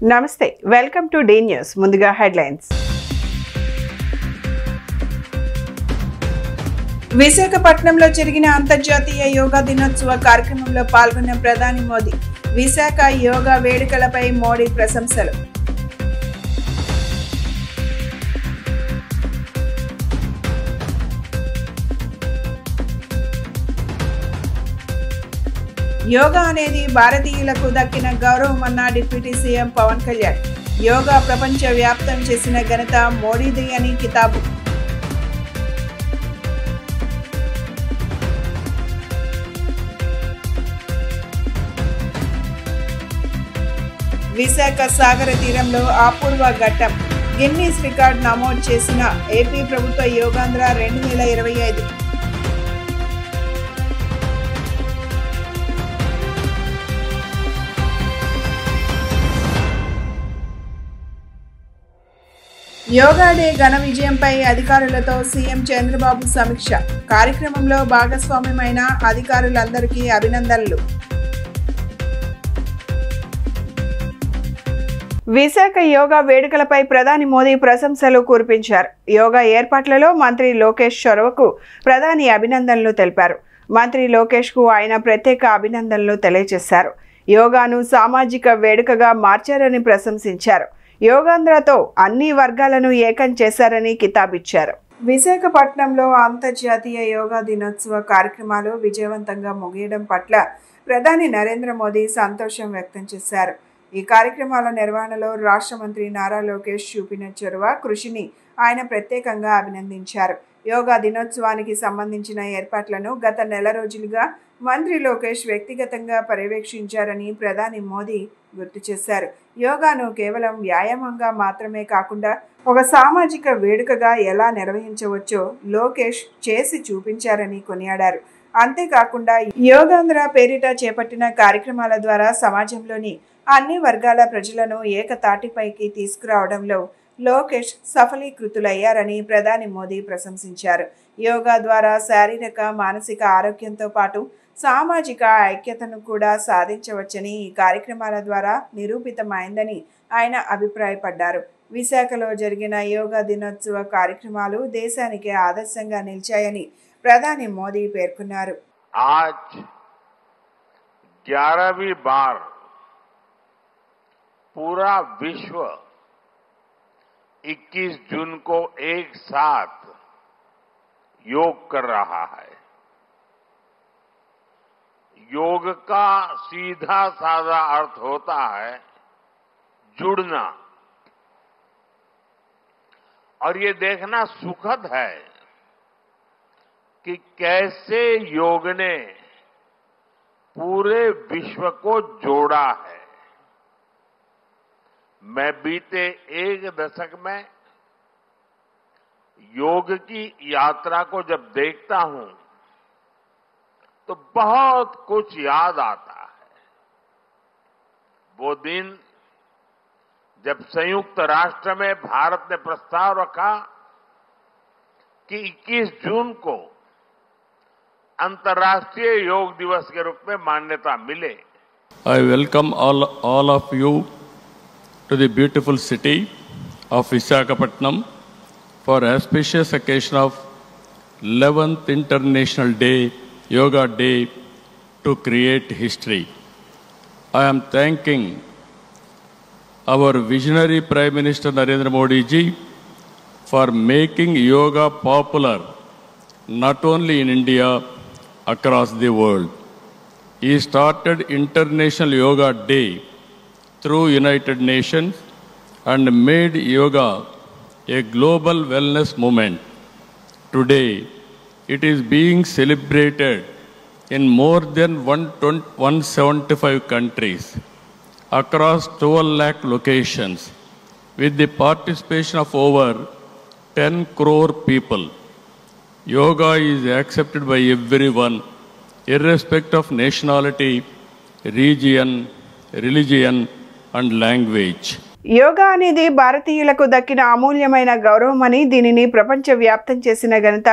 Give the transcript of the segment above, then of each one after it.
నమస్తే welcome to D news ముందుగా headlines విశాఖపట్నంలో జరిగిన అంతర్జాతీయ యోగా దినోత్సవ కార్యక్రమంలో పాల్గొన్న ప్రధాని మోదీ విశాఖ యోగా వేడుకలపై మోడీ ప్రశంసలు యోగా అనేది భారతీయులకు దక్కిన గౌరవమన్న డిప్యూటీ సీఎం పవన్ కళ్యాణ్ యోగా ప్రపంచ వ్యాప్తం చేసిన ఘనత మోడీది అని కితాబు విశాఖ సాగర తీరంలో అపూర్వ ఘట్టం గిన్నీస్ రికార్డ్ నమోదు చేసిన ఏపీ ప్రభుత్వ యోగాంధ్ర 2025 యోగా డే ఘన విజయంపై అధికారులతో సీఎం చంద్రబాబు సమీక్ష కార్యక్రమంలో భాగస్వామ్యమైన అధికారులందరికీ అభినందనలు. విశాఖ యోగా వేడుకలపై ప్రధాని మోదీ ప్రశంసలు కురిపించారు. యోగా ఏర్పాట్లలో మంత్రి లోకేష్ చొరవకు ప్రధాని అభినందనలు తెలిపారు. మంత్రి లోకేష్ కు ఆయన ప్రత్యేక అభినందనలు తెలియజేశారు. యోగాను సామాజిక వేడుకగా మార్చారని ప్రశంసించారు. యోగాంధ్రతో అన్ని వర్గాలను ఏకం చేశారని కితాబిచ్చారు. విశాఖపట్నంలో అంతర్జాతీయ యోగా దినోత్సవ కార్యక్రమాలు విజయవంతంగా ముగియడం పట్ల ప్రధాని నరేంద్ర మోదీ సంతోషం వ్యక్తం చేశారు. ఈ కార్యక్రమాల నిర్వహణలో రాష్ట్ర మంత్రి నారా లోకేష్ చూపిన చొరవ కృషిని ఆయన ప్రత్యేకంగా అభినందించారు. యోగా దినోత్సవానికి సంబంధించిన ఏర్పాట్లను గత నెల రోజులుగా మంత్రి లోకేష్ వ్యక్తిగతంగా పర్యవేక్షించారని ప్రధాని మోదీ గుర్తు చేశారు. యోగాను కేవలం వ్యాయామంగా మాత్రమే కాకుండా ఒక సామాజిక వేడుకగా ఎలా నిర్వహించవచ్చో లోకేష్ చేసి చూపించారని కొనియాడారు. అంతేకాకుండా యోగాంధ్ర పేరిట చేపట్టిన కార్యక్రమాల ద్వారా సమాజంలోని అన్ని వర్గాల ప్రజలను ఏకతాటిపైకి తీసుకురావడంలో లోకేష్ సఫలీకృతులయ్యారని ప్రధాని మోదీ ప్రశంసించారు. యోగా ద్వారా శారీరక మానసిక ఆరోగ్యంతో పాటు సామాజిక ఐక్యతను కూడా సాధించవచ్చని ఈ కార్యక్రమాల ద్వారా నిరూపితమైందని ఆయన అభిప్రాయపడ్డారు. విశాఖలో జరిగిన యోగా దినోత్సవ కార్యక్రమాలు దేశానికి ఆదర్శంగా నిలిచాయని ప్రధాని మోదీ పేర్కొన్నారు. आज 11वीं बार पूरा विश्व 21 जून को एक साथ योग कर रहा है. योग का सीधा साधा अर्थ होता है जुड़ना, और ये देखना सुखद है कि कैसे योग ने पूरे विश्व को जोड़ा है. मैं बीते एक दशक में योग की यात्रा को जब देखता हूं तो बहुत कुछ याद आता है. वो दिन जब संयुक्त राष्ट्र में भारत ने प्रस्ताव रखा कि 21 जून को अंतर्राष्ट्रीय योग दिवस के रूप में मान्यता मिले. I welcome all of you to the beautiful city of Visakhapatnam for auspicious occasion of 11th International Yoga Day to create history. I am thanking our visionary Prime Minister Narendra Modi ji for making yoga popular not only in India, across the world. He started International Yoga Day through United Nations and made yoga a global wellness movement. Today, it is being celebrated in more than 175 countries across 12 lakh locations with the participation of over 10 crore people. Yoga is accepted by everyone, irrespective of nationality, region, religion, and language. Yoga అనేది భారతీయులకు దక్కిన అమూల్యమైన గౌరవమని దీనిని ప్రపంచ వ్యాప్తం చేసిన ఘనత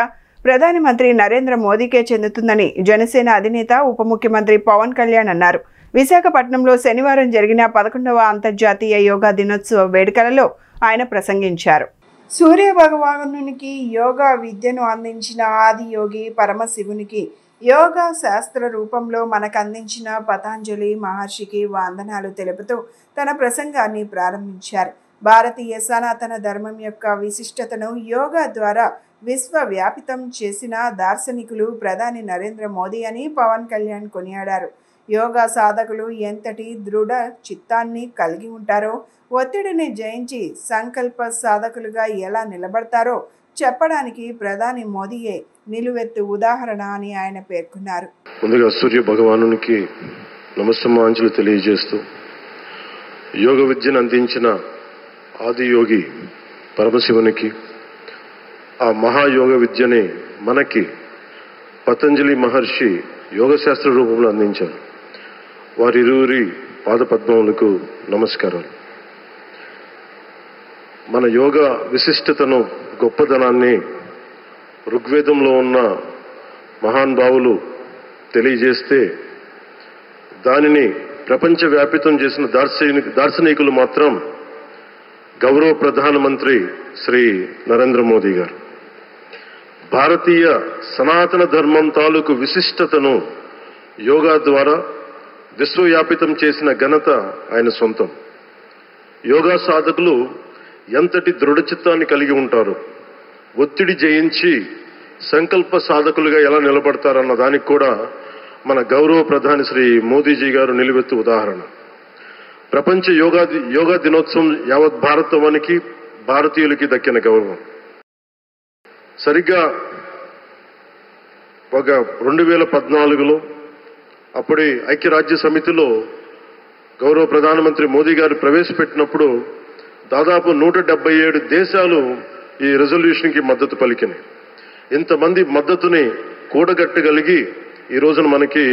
ప్రధానమంత్రి నరేంద్ర మోదీకే చెందుతుందని జనసేన అధినేత ఉప ముఖ్యమంత్రి పవన్ కళ్యాణ్ అన్నారు. విశాఖపట్నంలో శనివారం జరిగిన 11వ అంతర్జాతీయ యోగా దినోత్సవ వేడుకలలో ఆయన ప్రసంగించారు. సూర్య భగవానునికి యోగా విద్యను అందించిన ఆది యోగి పరమశివునికి యోగా శాస్త్ర రూపంలో మనకు అందించిన పతాంజలి మహర్షికి వందనాలు తెలుపుతూ తన ప్రసంగాన్ని ప్రారంభించారు. భారతీయ సనాతన ధర్మం యొక్క విశిష్టతను యోగా ద్వారా విశ్వవ్యాపితం చేసిన దార్శనికులు ప్రధాని నరేంద్ర మోదీ అని పవన్ కళ్యాణ్ కొనియాడారు. యోగా సాధకులు ఎంతటి దృఢ చిత్తాన్ని కలిగి ఉంటారో, ఒత్తిడిని జయించి సంకల్ప సాధకులుగా ఎలా నిలబడతారో చెప్పడానికి ప్రధాని మోదీయే నిలువెత్తు ఉదాహరణ అని ఆయన పేర్కొన్నారు. ముందుగా సూర్య భగవానునికి నమస్సమాంజలు తెలియజేస్తూ యోగ విద్యను అందించిన ఆది యోగి పరమశివునికి, ఆ మహాయోగ విద్యని మనకి పతంజలి మహర్షి యోగశాస్త్ర రూపంలో అందించారు. వారిరువురి పాదపద్మములకు నమస్కారాలు. మన యోగ విశిష్టతను, గొప్పదనాన్ని ఋగ్వేదంలో ఉన్న మహానుభావులు తెలియజేస్తే దానిని ప్రపంచవ్యాపితం చేసిన దార్శనికులు మాత్రం గౌరవ ప్రధానమంత్రి శ్రీ నరేంద్ర మోదీ గారు. భారతీయ సనాతన ధర్మం తాలూకు విశిష్టతను యోగా ద్వారా విశ్వవ్యాపితం చేసిన ఘనత ఆయన సొంతం. యోగా సాధకులు ఎంతటి దృఢచిత్తాన్ని కలిగి ఉంటారు, ఒత్తిడి జయించి సంకల్ప సాధకులుగా ఎలా నిలబడతారన్న దానికి కూడా మన గౌరవ ప్రధాని శ్రీ మోదీజీ గారు నిలువెత్తు ఉదాహరణ. ప్రపంచ యోగా దినోత్సవం యావత్ భారతవానికి, భారతీయులకి దక్కిన గౌరవం. సరిగ్గా ఒక 2014లో అప్పటి ఐక్యరాజ్య సమితిలో గౌరవ ప్రధానమంత్రి మోదీ గారు ప్రవేశపెట్టినప్పుడు దాదాపు 177 దేశాలు ఈ రెజల్యూషన్కి మద్దతు పలికినాయి. ఇంతమంది మద్దతుని కూడగట్టగలిగి ఈ రోజున మనకి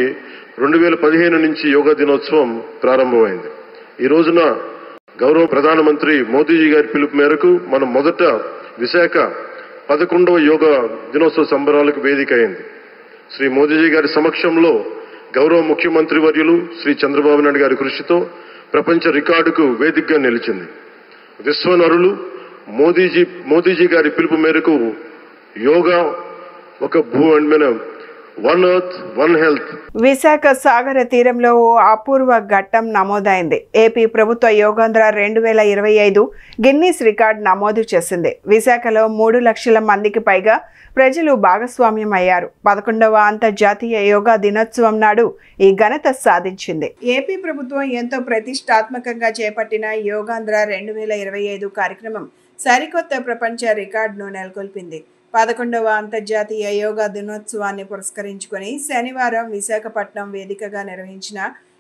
2015 నుంచి యోగా దినోత్సవం ప్రారంభమైంది. ఈ రోజున గౌరవ ప్రధానమంత్రి మోదీజీ గారి పిలుపు మేరకు మనం మొదట విశాఖ 11వ యోగా దినోత్సవ సంబరాలకు వేదిక అయింది. శ్రీ మోదీజీ గారి సమక్షంలో గౌరవ ముఖ్యమంత్రి వర్యులు శ్రీ చంద్రబాబు నాయుడు గారి కృషితో ప్రపంచ రికార్డుకు వేదికగా నిలిచింది. విశ్వనరులు మోదీజీ గారి పిలుపు మేరకు యోగా ఒక one earth one health. Visakha సాగర తీరంలో ఓ అపూర్వ ఘట్టం నమోదైంది. ఏపీ ప్రభుత్వ యోగాంధ్ర 2025 గిన్నీస్ రికార్డ్ నమోదు చేసింది. విశాఖలో 3 లక్షల మందికి పైగా ప్రజలు భాగస్వామ్యం అయ్యారు. 11వ అంతర్జాతీయ యోగా దినోత్సవం నాడు ఈ ఘనత సాధించింది. ఏపీ ప్రభుత్వం ఎంతో ప్రతిష్టాత్మకంగా చేపట్టిన యోగాంధ్ర 2025 కార్యక్రమం సరికొత్త ప్రపంచ రికార్డును నెలకొల్పింది. 11వ అంతర్జాతీయ యోగా దినోత్సవాన్ని పురస్కరించుకొని శనివారం విశాఖపట్నం వేదికగా నిర్వహించిన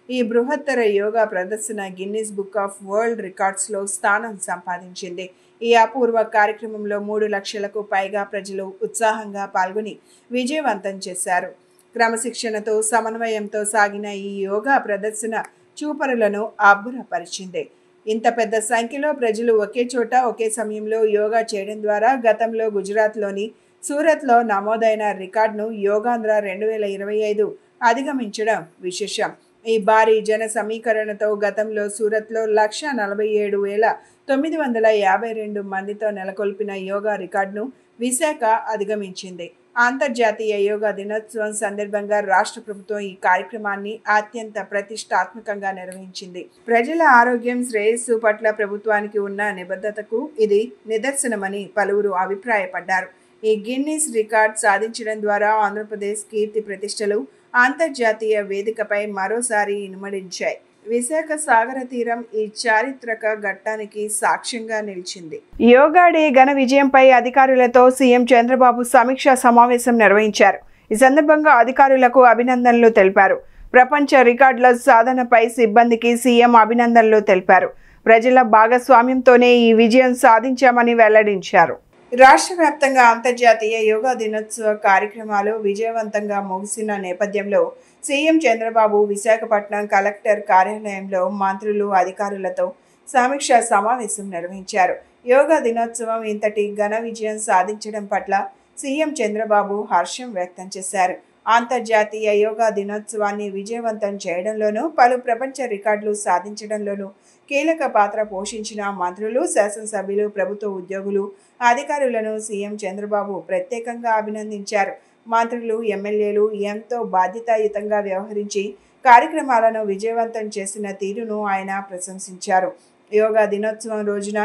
ఈ బృహత్తర యోగా ప్రదర్శన గిన్నిస్ బుక్ ఆఫ్ వరల్డ్ రికార్డ్స్లో స్థానం సంపాదించింది. ఈ అపూర్వ కార్యక్రమంలో 3 లక్షలకు పైగా ప్రజలు ఉత్సాహంగా పాల్గొని విజయవంతం చేశారు. క్రమశిక్షణతో సమన్వయంతో సాగిన ఈ యోగా ప్రదర్శన చూపరులను అబ్బురపరిచింది. ఇంత పెద్ద సంఖ్యలో ప్రజలు ఒకే చోట ఒకే సమయంలో యోగా చేయడం ద్వారా గతంలో గుజరాత్లోని సూరత్లో నమోదైన రికార్డును యోగాంధ్ర 2025 అధిగమించడం విశేషం. ఈ భారీ జన సమీకరణతో గతంలో సూరత్లో 1,47,952 మందితో నెలకొల్పిన యోగా రికార్డును విశాఖ అధిగమించింది. అంతర్జాతీయ యోగా దినోత్సవం సందర్భంగా రాష్ట్ర ప్రభుత్వం ఈ కార్యక్రమాన్ని అత్యంత ప్రతిష్టాత్మకంగా నిర్వహించింది. ప్రజల ఆరోగ్యం, శ్రేయస్సు పట్ల ప్రభుత్వానికి ఉన్న నిబద్ధతకు ఇది నిదర్శనమని పలువురు అభిప్రాయపడ్డారు. ఈ గిన్నిస్ రికార్డ్ సాధించడం ద్వారా ఆంధ్రప్రదేశ్ కీర్తి ప్రతిష్టలు అంతర్జాతీయ వేదికపై మరోసారి ఇనుమడించాయి. విశాఖ సాగర తీరం ఈ చారిత్రక ఘట్టానికి సాక్ష్యంగా నిలిచింది. యోగా డే ఘన విజయంపై అధికారులతో సీఎం చంద్రబాబు సమీక్షా సమావేశం నిర్వహించారు. ఈ సందర్భంగా అధికారులకు అభినందనలు తెలిపారు. ప్రపంచ రికార్డుల సాధనపై సిబ్బందికి సీఎం అభినందనలు తెలిపారు. ప్రజల భాగస్వామ్యంతోనే ఈ విజయం సాధించామని వెల్లడించారు. రాష్ట్ర వ్యాప్తంగా అంతర్జాతీయ యోగా దినోత్సవ కార్యక్రమాలు విజయవంతంగా ముగిసిన నేపథ్యంలో సీఎం చంద్రబాబు విశాఖపట్నం కలెక్టర్ కార్యాలయంలో మంత్రులు, అధికారులతో సమీక్షా సమావేశం నిర్వహించారు. యోగా దినోత్సవం ఇంతటి ఘన విజయం సాధించడం పట్ల సీఎం చంద్రబాబు హర్షం వ్యక్తం చేశారు. అంతర్జాతీయ యోగా దినోత్సవాన్ని విజయవంతం చేయడంలోనూ పలు ప్రపంచ రికార్డులు సాధించడంలోనూ కీలక పాత్ర పోషించిన మంత్రులు, శాసనసభ్యులు, ప్రభుత్వ ఉద్యోగులు, అధికారులను సీఎం చంద్రబాబు ప్రత్యేకంగా అభినందించారు. మంత్రులు, ఎమ్మెల్యేలు ఎంతో బాధ్యతాయుతంగా వ్యవహరించి కార్యక్రమాలను విజయవంతం చేసిన తీరును ఆయన ప్రశంసించారు. యోగా దినోత్సవం రోజున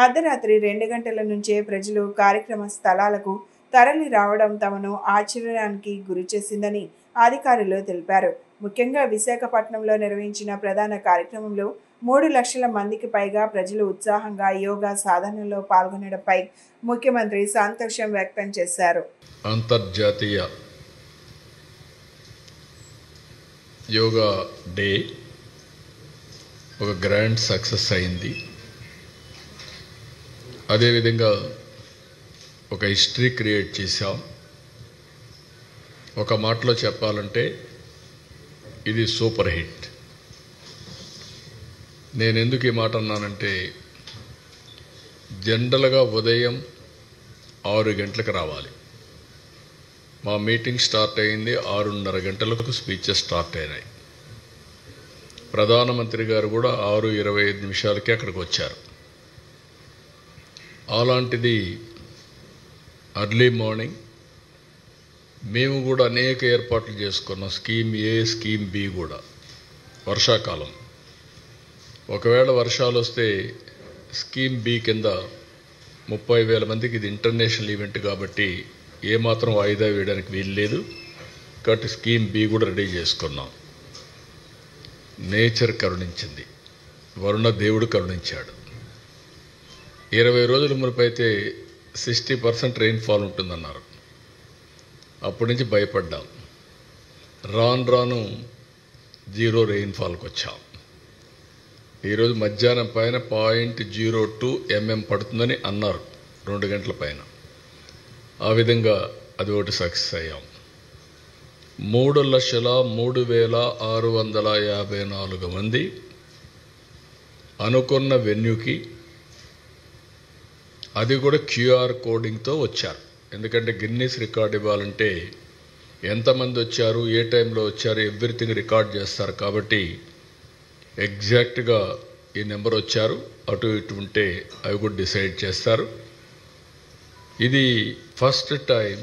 అర్ధరాత్రి 2 గంటల నుంచే ప్రజలు కార్యక్రమ స్థలాలకు తరలి రావడం తమను ఆశ్చర్యానికి గురిచేసిందని అధికారులు తెలిపారు. ముఖ్యంగా విశాఖపట్నంలో నిర్వహించిన ప్రధాన కార్యక్రమంలో 3 లక్షల మందికి పైగా ప్రజలు ఉత్సాహంగా యోగా సాధనలో పాల్గొనడంపై ముఖ్యమంత్రి సంతోషం వ్యక్తం చేశారు. అంతర్జాతీయ యోగా డే ఒక గ్రాండ్ సక్సెస్ అయింది. అదేవిధంగా ఒక హిస్టరీ క్రియేట్ చేశాం. ఒక మాటలో చెప్పాలంటే ఇది సూపర్ హిట్. నేను ఎందుకు ఈ మాట అన్నానంటే, జనరల్గా ఉదయం 6 గంటలకు రావాలి. మా మీటింగ్ స్టార్ట్ అయింది 6:30 గంటలకు స్పీచెస్ స్టార్ట్ అయినాయి. ప్రధానమంత్రి గారు కూడా 6:25 అక్కడికి వచ్చారు. అలాంటిది అర్లీ మార్నింగ్ మేము కూడా అనేక ఏర్పాట్లు చేసుకున్నాం. స్కీమ్ ఏ, స్కీమ్ బి కూడా. వర్షాకాలం ఒకవేళ వర్షాలు వస్తే స్కీమ్ బి కింద 30,000 మందికి ఇది ఇంటర్నేషనల్ ఈవెంట్ కాబట్టి ఏమాత్రం వాయిదా వేయడానికి వీలు లేదు. కాబట్టి స్కీమ్ బి కూడా రెడీ చేసుకున్నాం. నేచర్ కరుణించింది, వరుణ దేవుడు కరుణించాడు. 20 రోజుల మునుపైతే 60% రెయిన్ఫాల్ ఉంటుందన్నారు. అప్పటి నుంచి భయపడ్డాం. రాను 0 రెయిన్ఫాల్కి వచ్చాం. ఈరోజు మధ్యాహ్నం పైన 0.02 mm పడుతుందని అన్నారు 2 గంటల పైన. ఆ విధంగా అది ఒకటి సక్సెస్ అయ్యాం. 3,03,654 మంది అనుకున్న వెన్యూకి, అది కూడా QR కోడింగ్తో వచ్చారు. ఎందుకంటే గిన్నీస్ రికార్డ్ ఇవ్వాలంటే ఎంతమంది వచ్చారు, ఏ టైంలో వచ్చారు, ఎవ్రీథింగ్ రికార్డ్ చేస్తారు. కాబట్టి ఎగ్జాక్ట్గా ఈ నెంబర్ వచ్చారు, అటు ఇటు ఉంటే అవి కూడా డిసైడ్ చేస్తారు. ఇది ఫస్ట్ టైం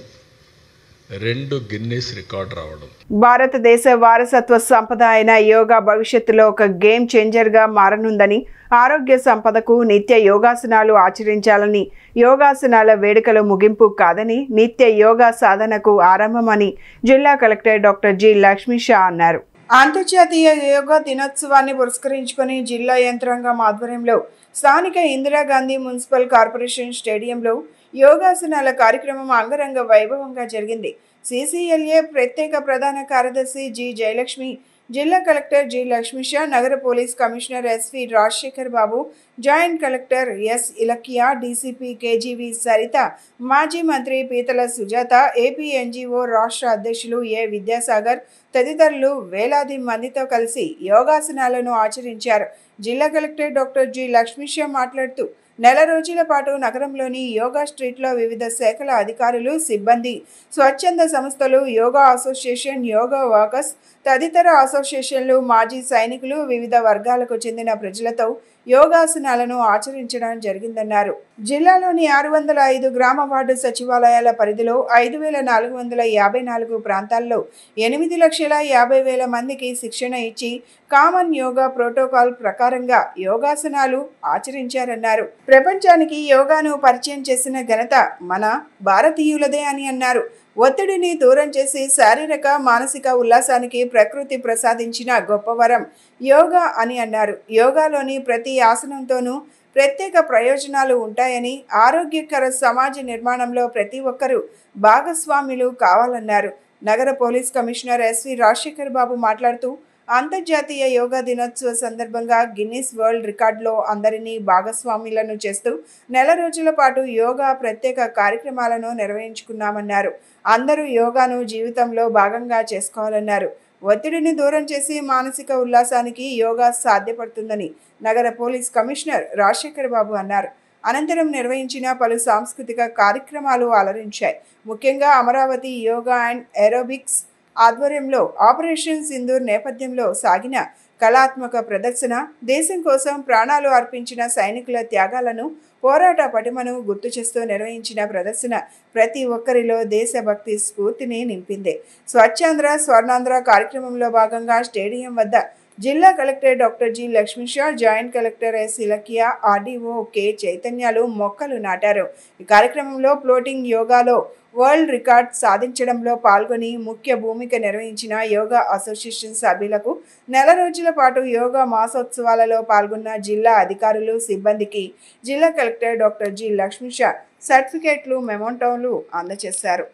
2 గిన్నీస్ రికార్డ్ రావడం. భారతదేశ వారసత్వ సంపద అయిన యోగా భవిష్యత్తులో ఒక గేమ్ చేంజర్గా మారనుందని, ఆరోగ్య సంపదకు నిత్య యోగాసనాలు ఆచరించాలని, యోగాసనాల వేడుకల ముగింపు కాదని, నిత్య యోగా సాధనకు ఆరంభమని జిల్లా కలెక్టర్ డాక్టర్ జి. లక్ష్మీషా అన్నారు. అంతర్జాతీయ యోగా దినోత్సవాన్ని పురస్కరించుకొని జిల్లా యంత్రాంగం ఆధ్వర్యంలో స్థానిక ఇందిరాగాంధీ మున్సిపల్ కార్పొరేషన్ స్టేడియంలో యోగాసనాల కార్యక్రమం అంగరంగ వైభవంగా జరిగింది. CCLA ప్రత్యేక ప్రధాన కార్యదర్శి జి. జయలక్ష్మి, జిల్లా కలెక్టర్ జి. లక్ష్మీషా, నగర police commissioner SV Rajasekhar Babu, joint collector S. Ilakiya, DCP KGV Saritha, మాజీ మంత్రి పీతల సుజాత, ఏపీ NGO రాష్ట్ర అధ్యక్షులు ఏ. విద్యాసాగర్ తదితరులు వేలాది మందితో కలిసి యోగాసనాలను ఆచరించారు. జిల్లా కలెక్టర్ డాక్టర్ జి. లక్ష్మీషా మాట్లాడుతూ, నెల రోజుల పాటు నగరంలోని యోగా స్ట్రీట్లో వివిధ శాఖల అధికారులు, సిబ్బంది, స్వచ్ఛంద సంస్థలు, యోగా అసోసియేషన్, యోగా వాకర్స్ తదితర అసోసియేషన్లు, మాజీ సైనికులు, వివిధ వర్గాలకు చెందిన ప్రజలతో యోగాసనాలను ఆచరించడం జరిగిందన్నారు. జిల్లాలోని 605 గ్రామ వార్డు సచివాలయాల పరిధిలో 5,454 ప్రాంతాల్లో 8,50,000 మందికి శిక్షణ ఇచ్చి కామన్ యోగా ప్రోటోకాల్ ప్రకారంగా యోగాసనాలు ఆచరించారన్నారు. ప్రపంచానికి యోగాను పరిచయం చేసిన ఘనత మన భారతీయులదే అని అన్నారు. ఒత్తిడిని దూరం చేసి శారీరక, మానసిక ఉల్లాసానికి ప్రకృతి ప్రసాదించిన గొప్ప వరం యోగా అని అన్నారు. యోగాలోని ప్రతి ఆసనంతోనూ ప్రత్యేక ప్రయోజనాలు ఉంటాయని, ఆరోగ్యకర సమాజ నిర్మాణంలో ప్రతి ఒక్కరూ భాగస్వాములు కావాలన్నారు. నగర పోలీస్ కమిషనర్ ఎస్వి రాజశేఖర్ బాబు మాట్లాడుతూ, అంతర్జాతీయ యోగా దినోత్సవ సందర్భంగా గిన్నిస్ వరల్డ్ రికార్డులో అందరినీ భాగస్వాములను చేస్తూ నెల రోజుల పాటు యోగా ప్రత్యేక కార్యక్రమాలను నిర్వహించుకున్నామన్నారు. అందరూ యోగాను జీవితంలో భాగంగా చేసుకోవాలన్నారు. ఒత్తిడిని దూరం చేసి మానసిక ఉల్లాసానికి యోగా సాధ్యపడుతుందని నగర పోలీస్ కమిషనర్ రాజశేఖర్ బాబు అన్నారు. అనంతరం నిర్వహించిన పలు సాంస్కృతిక కార్యక్రమాలు అలరించాయి. ముఖ్యంగా అమరావతి యోగా అండ్ ఏరోబిక్స్ ఆధ్వర్యంలో ఆపరేషన్ సింధూర్ నేపథ్యంలో సాగిన కళాత్మక ప్రదర్శన దేశం కోసం ప్రాణాలు అర్పించిన సైనికుల త్యాగాలను, పోరాట పటిమను గుర్తు చేస్తూ నిర్వహించిన ప్రదర్శన ప్రతి ఒక్కరిలో దేశభక్తి స్ఫూర్తిని నింపింది. స్వచ్ఛాంధ్ర స్వర్ణాంధ్ర కార్యక్రమంలో భాగంగా స్టేడియం వద్ద జిల్లా collector doctor G Lakshmisha, joint collector S Ilakiya, RDO K చైతన్యాలు మొక్కలు నాటారు. ఈ కార్యక్రమంలో ఫ్లోటింగ్ యోగాలో వరల్డ్ రికార్డ్ సాధించడంలో పాల్గొని ముఖ్య భూమిక నిర్వహించిన యోగా అసోసియేషన్ సభ్యులకు, నెల రోజుల పాటు యోగా మాసోత్సవాలలో పాల్గొన్న జిల్లా అధికారులు, సిబ్బందికి జిల్లా కలెక్టర్ డాక్టర్ జి లక్ష్మీషా సర్టిఫికేట్లు, మెమోంటోలు అందజేశారు.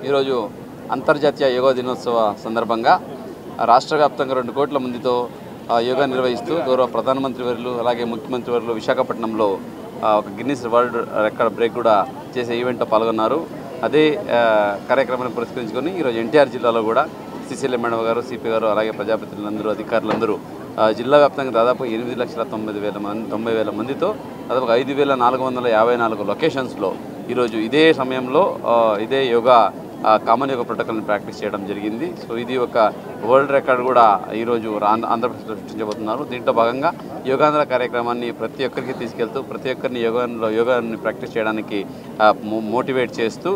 ఈరోజు అంతర్జాతీయ యోగా దినోత్సవ సందర్భంగా రాష్ట్ర వ్యాప్తంగా 2 కోట్ల మందితో యోగా నిర్వహిస్తూ గౌరవ ప్రధానమంత్రి వర్యులు అలాగే ముఖ్యమంత్రి వర్యులు విశాఖపట్నంలో ఒక గిన్నిస్ వరల్డ్ రికార్డ్ బ్రేక్ కూడా చేసే ఈవెంట్లో పాల్గొన్నారు. అదే కార్యక్రమాన్ని పురస్కరించుకొని ఈరోజు ఎన్టీఆర్ జిల్లాలో కూడా సిసిఎల్ మేడం గారు, సిపి గారు అలాగే ప్రజాప్రతినిధులందరూ అధికారులందరూ జిల్లా వ్యాప్తంగా దాదాపు 8,90,000 మందితో దాదాపు 5,454 లొకేషన్స్లో ఈరోజు ఇదే సమయంలో ఇదే యోగా కామన్ యోగా ప్రోటోకాల్ని ప్రాక్టీస్ చేయడం జరిగింది. సో ఇది ఒక వరల్డ్ రికార్డ్ కూడా ఈరోజు ఆంధ్రప్రదేశ్లో సృష్టించబోతున్నారు. దీంట్లో భాగంగా యోగాంధ్ర కార్యక్రమాన్ని ప్రతి ఒక్కరికి తీసుకెళ్తూ ప్రతి ఒక్కరిని యోగాన్ని ప్రాక్టీస్ చేయడానికి మోటివేట్ చేస్తూ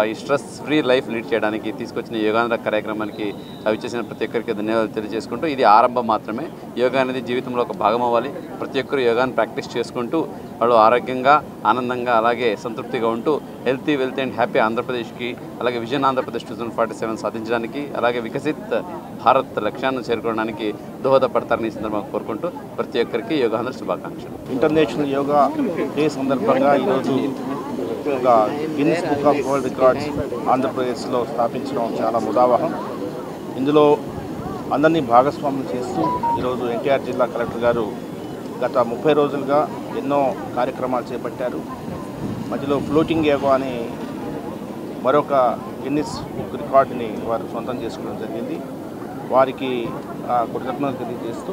ఈ స్ట్రెస్ ఫ్రీ లైఫ్ లీడ్ చేయడానికి తీసుకొచ్చిన యోగాంధ్ర కార్యక్రమానికి వచ్చేసిన ప్రతి ఒక్కరికి ధన్యవాదాలు తెలియజేసుకుంటూ ఇది ఆరంభం మాత్రమే. యోగా అనేది జీవితంలో ఒక భాగం అవ్వాలి. ప్రతి ఒక్కరు యోగాన్ని ప్రాక్టీస్ చేసుకుంటూ వాళ్ళు ఆరోగ్యంగా, ఆనందంగా అలాగే సంతృప్తిగా ఉంటూ హెల్తీ, వెల్తీ అండ్ హ్యాపీ ఆంధ్రప్రదేశ్కి అలాగే విజన్ ఆంధ్రప్రదేశ్ 2047 సాధించడానికి అలాగే వికసిత్ భారత్ లక్ష్యాన్ని చేరుకోవడానికి దోహదపడతారని ఈ సందర్భంగా కోరుకుంటూ ప్రతి ఒక్కరికి యోగాంధ్ర శుభాకాంక్షలు. ఇంటర్నేషనల్ యోగా డే సందర్భంగా ఈరోజు ఒక Guinness book of world records ఆంధ్రప్రదేశ్లో స్థాపించడం చాలా ముదావహం. ఇందులో అందరినీ భాగస్వామ్యం చేస్తూ ఈరోజు ఎన్టీఆర్ జిల్లా కలెక్టర్ గారు గత 30 రోజులుగా ఎన్నో కార్యక్రమాలు చేపట్టారు. మధ్యలో ఫ్లోటింగ్ యోగా అని మరొక గిన్నిస్ బుక్ రికార్డుని వారు సొంతం చేసుకోవడం జరిగింది. వారికి కృతజ్ఞతలు తెలియజేస్తూ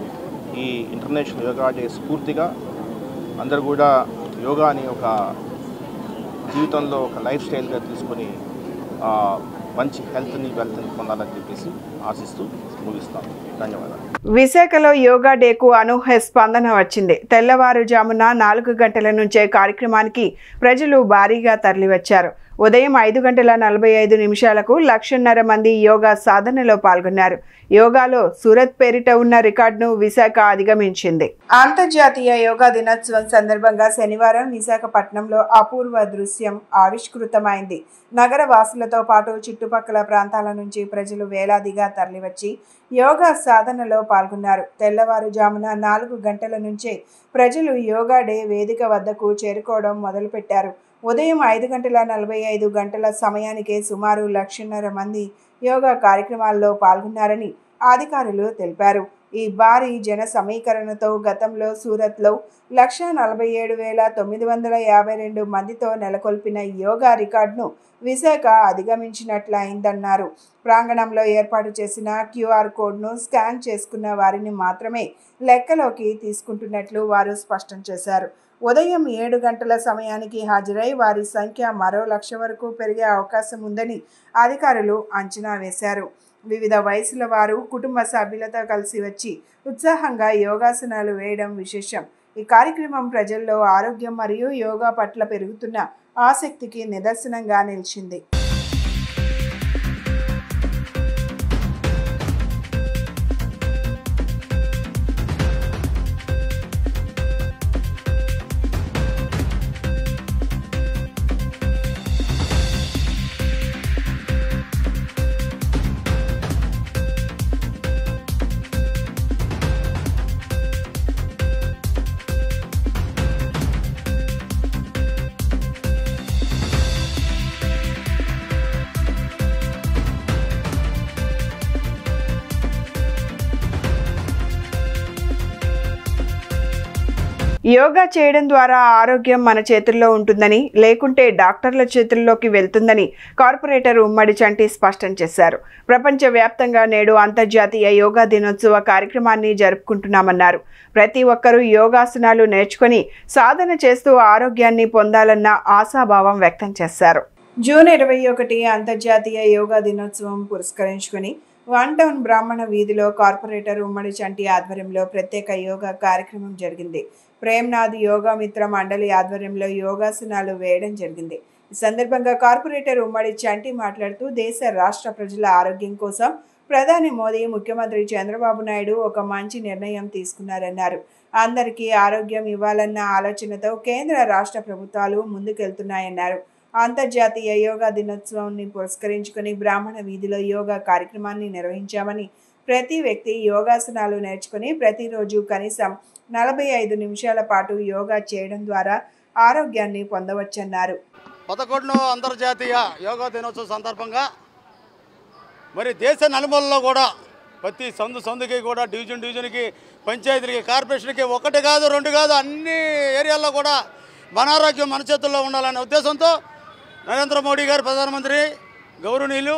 ఈ ఇంటర్నేషనల్ యోగా డే స్ఫూర్తిగా అందరూ కూడా యోగాని ఒక జీవితంలో ఒక లైఫ్ స్టైల్గా తీసుకొని మంచి హెల్త్ని వెల్త్ని పొందాలని చెప్పేసి ఆశిస్తూ ముగిస్తాను. ధన్యవాదాలు. విశాఖలో యోగా డేకు అనూహ్య స్పందన వచ్చింది. తెల్లవారుజామున 4 గంటల నుంచే కార్యక్రమానికి ప్రజలు భారీగా తరలివచ్చారు. ఉదయం 5:45 1,50,000 మంది యోగా సాధనలో పాల్గొన్నారు. యోగాలో సూరత్ పేరిట ఉన్న రికార్డును విశాఖ అధిగమించింది. అంతర్జాతీయ యోగా దినోత్సవం సందర్భంగా శనివారం విశాఖపట్నంలో అపూర్వ దృశ్యం ఆవిష్కృతమైంది. నగర వాసులతో పాటు చుట్టుపక్కల ప్రాంతాల నుంచి ప్రజలు వేలాదిగా తరలివచ్చి యోగా సాధనలో పాల్గొన్నారు. తెల్లవారుజామున 4 గంటల నుంచే ప్రజలు యోగా డే వేదిక వద్దకు చేరుకోవడం మొదలుపెట్టారు. ఉదయం 5:45 సమయానికే సుమారు 1,50,000 మంది యోగా కార్యక్రమాల్లో పాల్గొన్నారని అధికారులు తెలిపారు. ఈ భారీ జన సమీకరణతో గతంలో సూరత్లో 1,47,952 మందితో నెలకొల్పిన యోగా రికార్డును విశాఖ అధిగమించినట్లయిందన్నారు. ప్రాంగణంలో ఏర్పాటు చేసిన QR కోడ్ను స్కాన్ చేసుకున్న వారిని మాత్రమే లెక్కలోకి తీసుకుంటున్నట్లు వారు స్పష్టం చేశారు. ఉదయం 7 గంటల సమయానికి హాజరై వారి సంఖ్య మరో 1,00,000 వరకు పెరిగే అవకాశం ఉందని అధికారులు అంచనా వేశారు. వివిధ వయసుల వారు కుటుంబ సభ్యులతో కలిసి వచ్చి ఉత్సాహంగా యోగాసనాలు వేయడం విశేషం. ఈ కార్యక్రమం ప్రజల్లో ఆరోగ్యం మరియు యోగా పట్ల పెరుగుతున్న ఆసక్తికి నిదర్శనంగా నిలిచింది. యోగా చేయడం ద్వారా ఆరోగ్యం మన చేతుల్లో ఉంటుందని, లేకుంటే డాక్టర్ల చేతుల్లోకి వెళ్తుందని కార్పొరేటర్ ఉమ్మడి చంటి స్పష్టం చేశారు. ప్రపంచవ్యాప్తంగా నేడు అంతర్జాతీయ యోగా దినోత్సవ కార్యక్రమాన్ని జరుపుకుంటున్నామన్నారు. ప్రతి ఒక్కరూ యోగాసనాలు నేర్చుకుని సాధన చేస్తూ ఆరోగ్యాన్ని పొందాలన్న ఆశాభావం వ్యక్తం చేశారు. జూన్ 21 అంతర్జాతీయ యోగా దినోత్సవం పురస్కరించుకుని వన్ టౌన్ బ్రాహ్మణ వీధిలో కార్పొరేటర్ ఉమ్మడి చంటి ఆధ్వర్యంలో ప్రత్యేక యోగా కార్యక్రమం జరిగింది. ప్రేమ్నాథ్ యోగా మిత్ర మండలి ఆధ్వర్యంలో యోగాసనాలు వేయడం జరిగింది. ఈ సందర్భంగా కార్పొరేటర్ ఉమ్మడి చంటి మాట్లాడుతూ దేశ రాష్ట్ర ప్రజల ఆరోగ్యం కోసం ప్రధాని మోదీ, ముఖ్యమంత్రి చంద్రబాబు నాయుడు ఒక మంచి నిర్ణయం తీసుకున్నారన్నారు. అందరికీ ఆరోగ్యం ఇవ్వాలన్న ఆలోచనతో కేంద్ర రాష్ట్ర ప్రభుత్వాలు ముందుకెళ్తున్నాయన్నారు. అంతర్జాతీయ యోగా దినోత్సవాన్ని పురస్కరించుకుని బ్రాహ్మణ వీధిలో యోగా కార్యక్రమాన్ని నిర్వహించామని, ప్రతి వ్యక్తి యోగాసనాలు నేర్చుకుని ప్రతిరోజు కనీసం 45 నిమిషాల పాటు యోగా చేయడం ద్వారా ఆరోగ్యాన్ని పొందవచ్చన్నారు. 11వ అంతర్జాతీయ యోగా దినోత్సవం సందర్భంగా మరి దేశ నలుమూలలో కూడా ప్రతి సందుకి కూడా డివిజన్కి, పంచాయతీలకి, కార్పొరేషన్కి 1 కాదు 2 కాదు అన్ని ఏరియాల్లో కూడా మన ఆరోగ్యం మన చేతుల్లో ఉండాలనే ఉద్దేశంతో నరేంద్ర మోడీ గారు ప్రధానమంత్రి గౌరవనీయులు,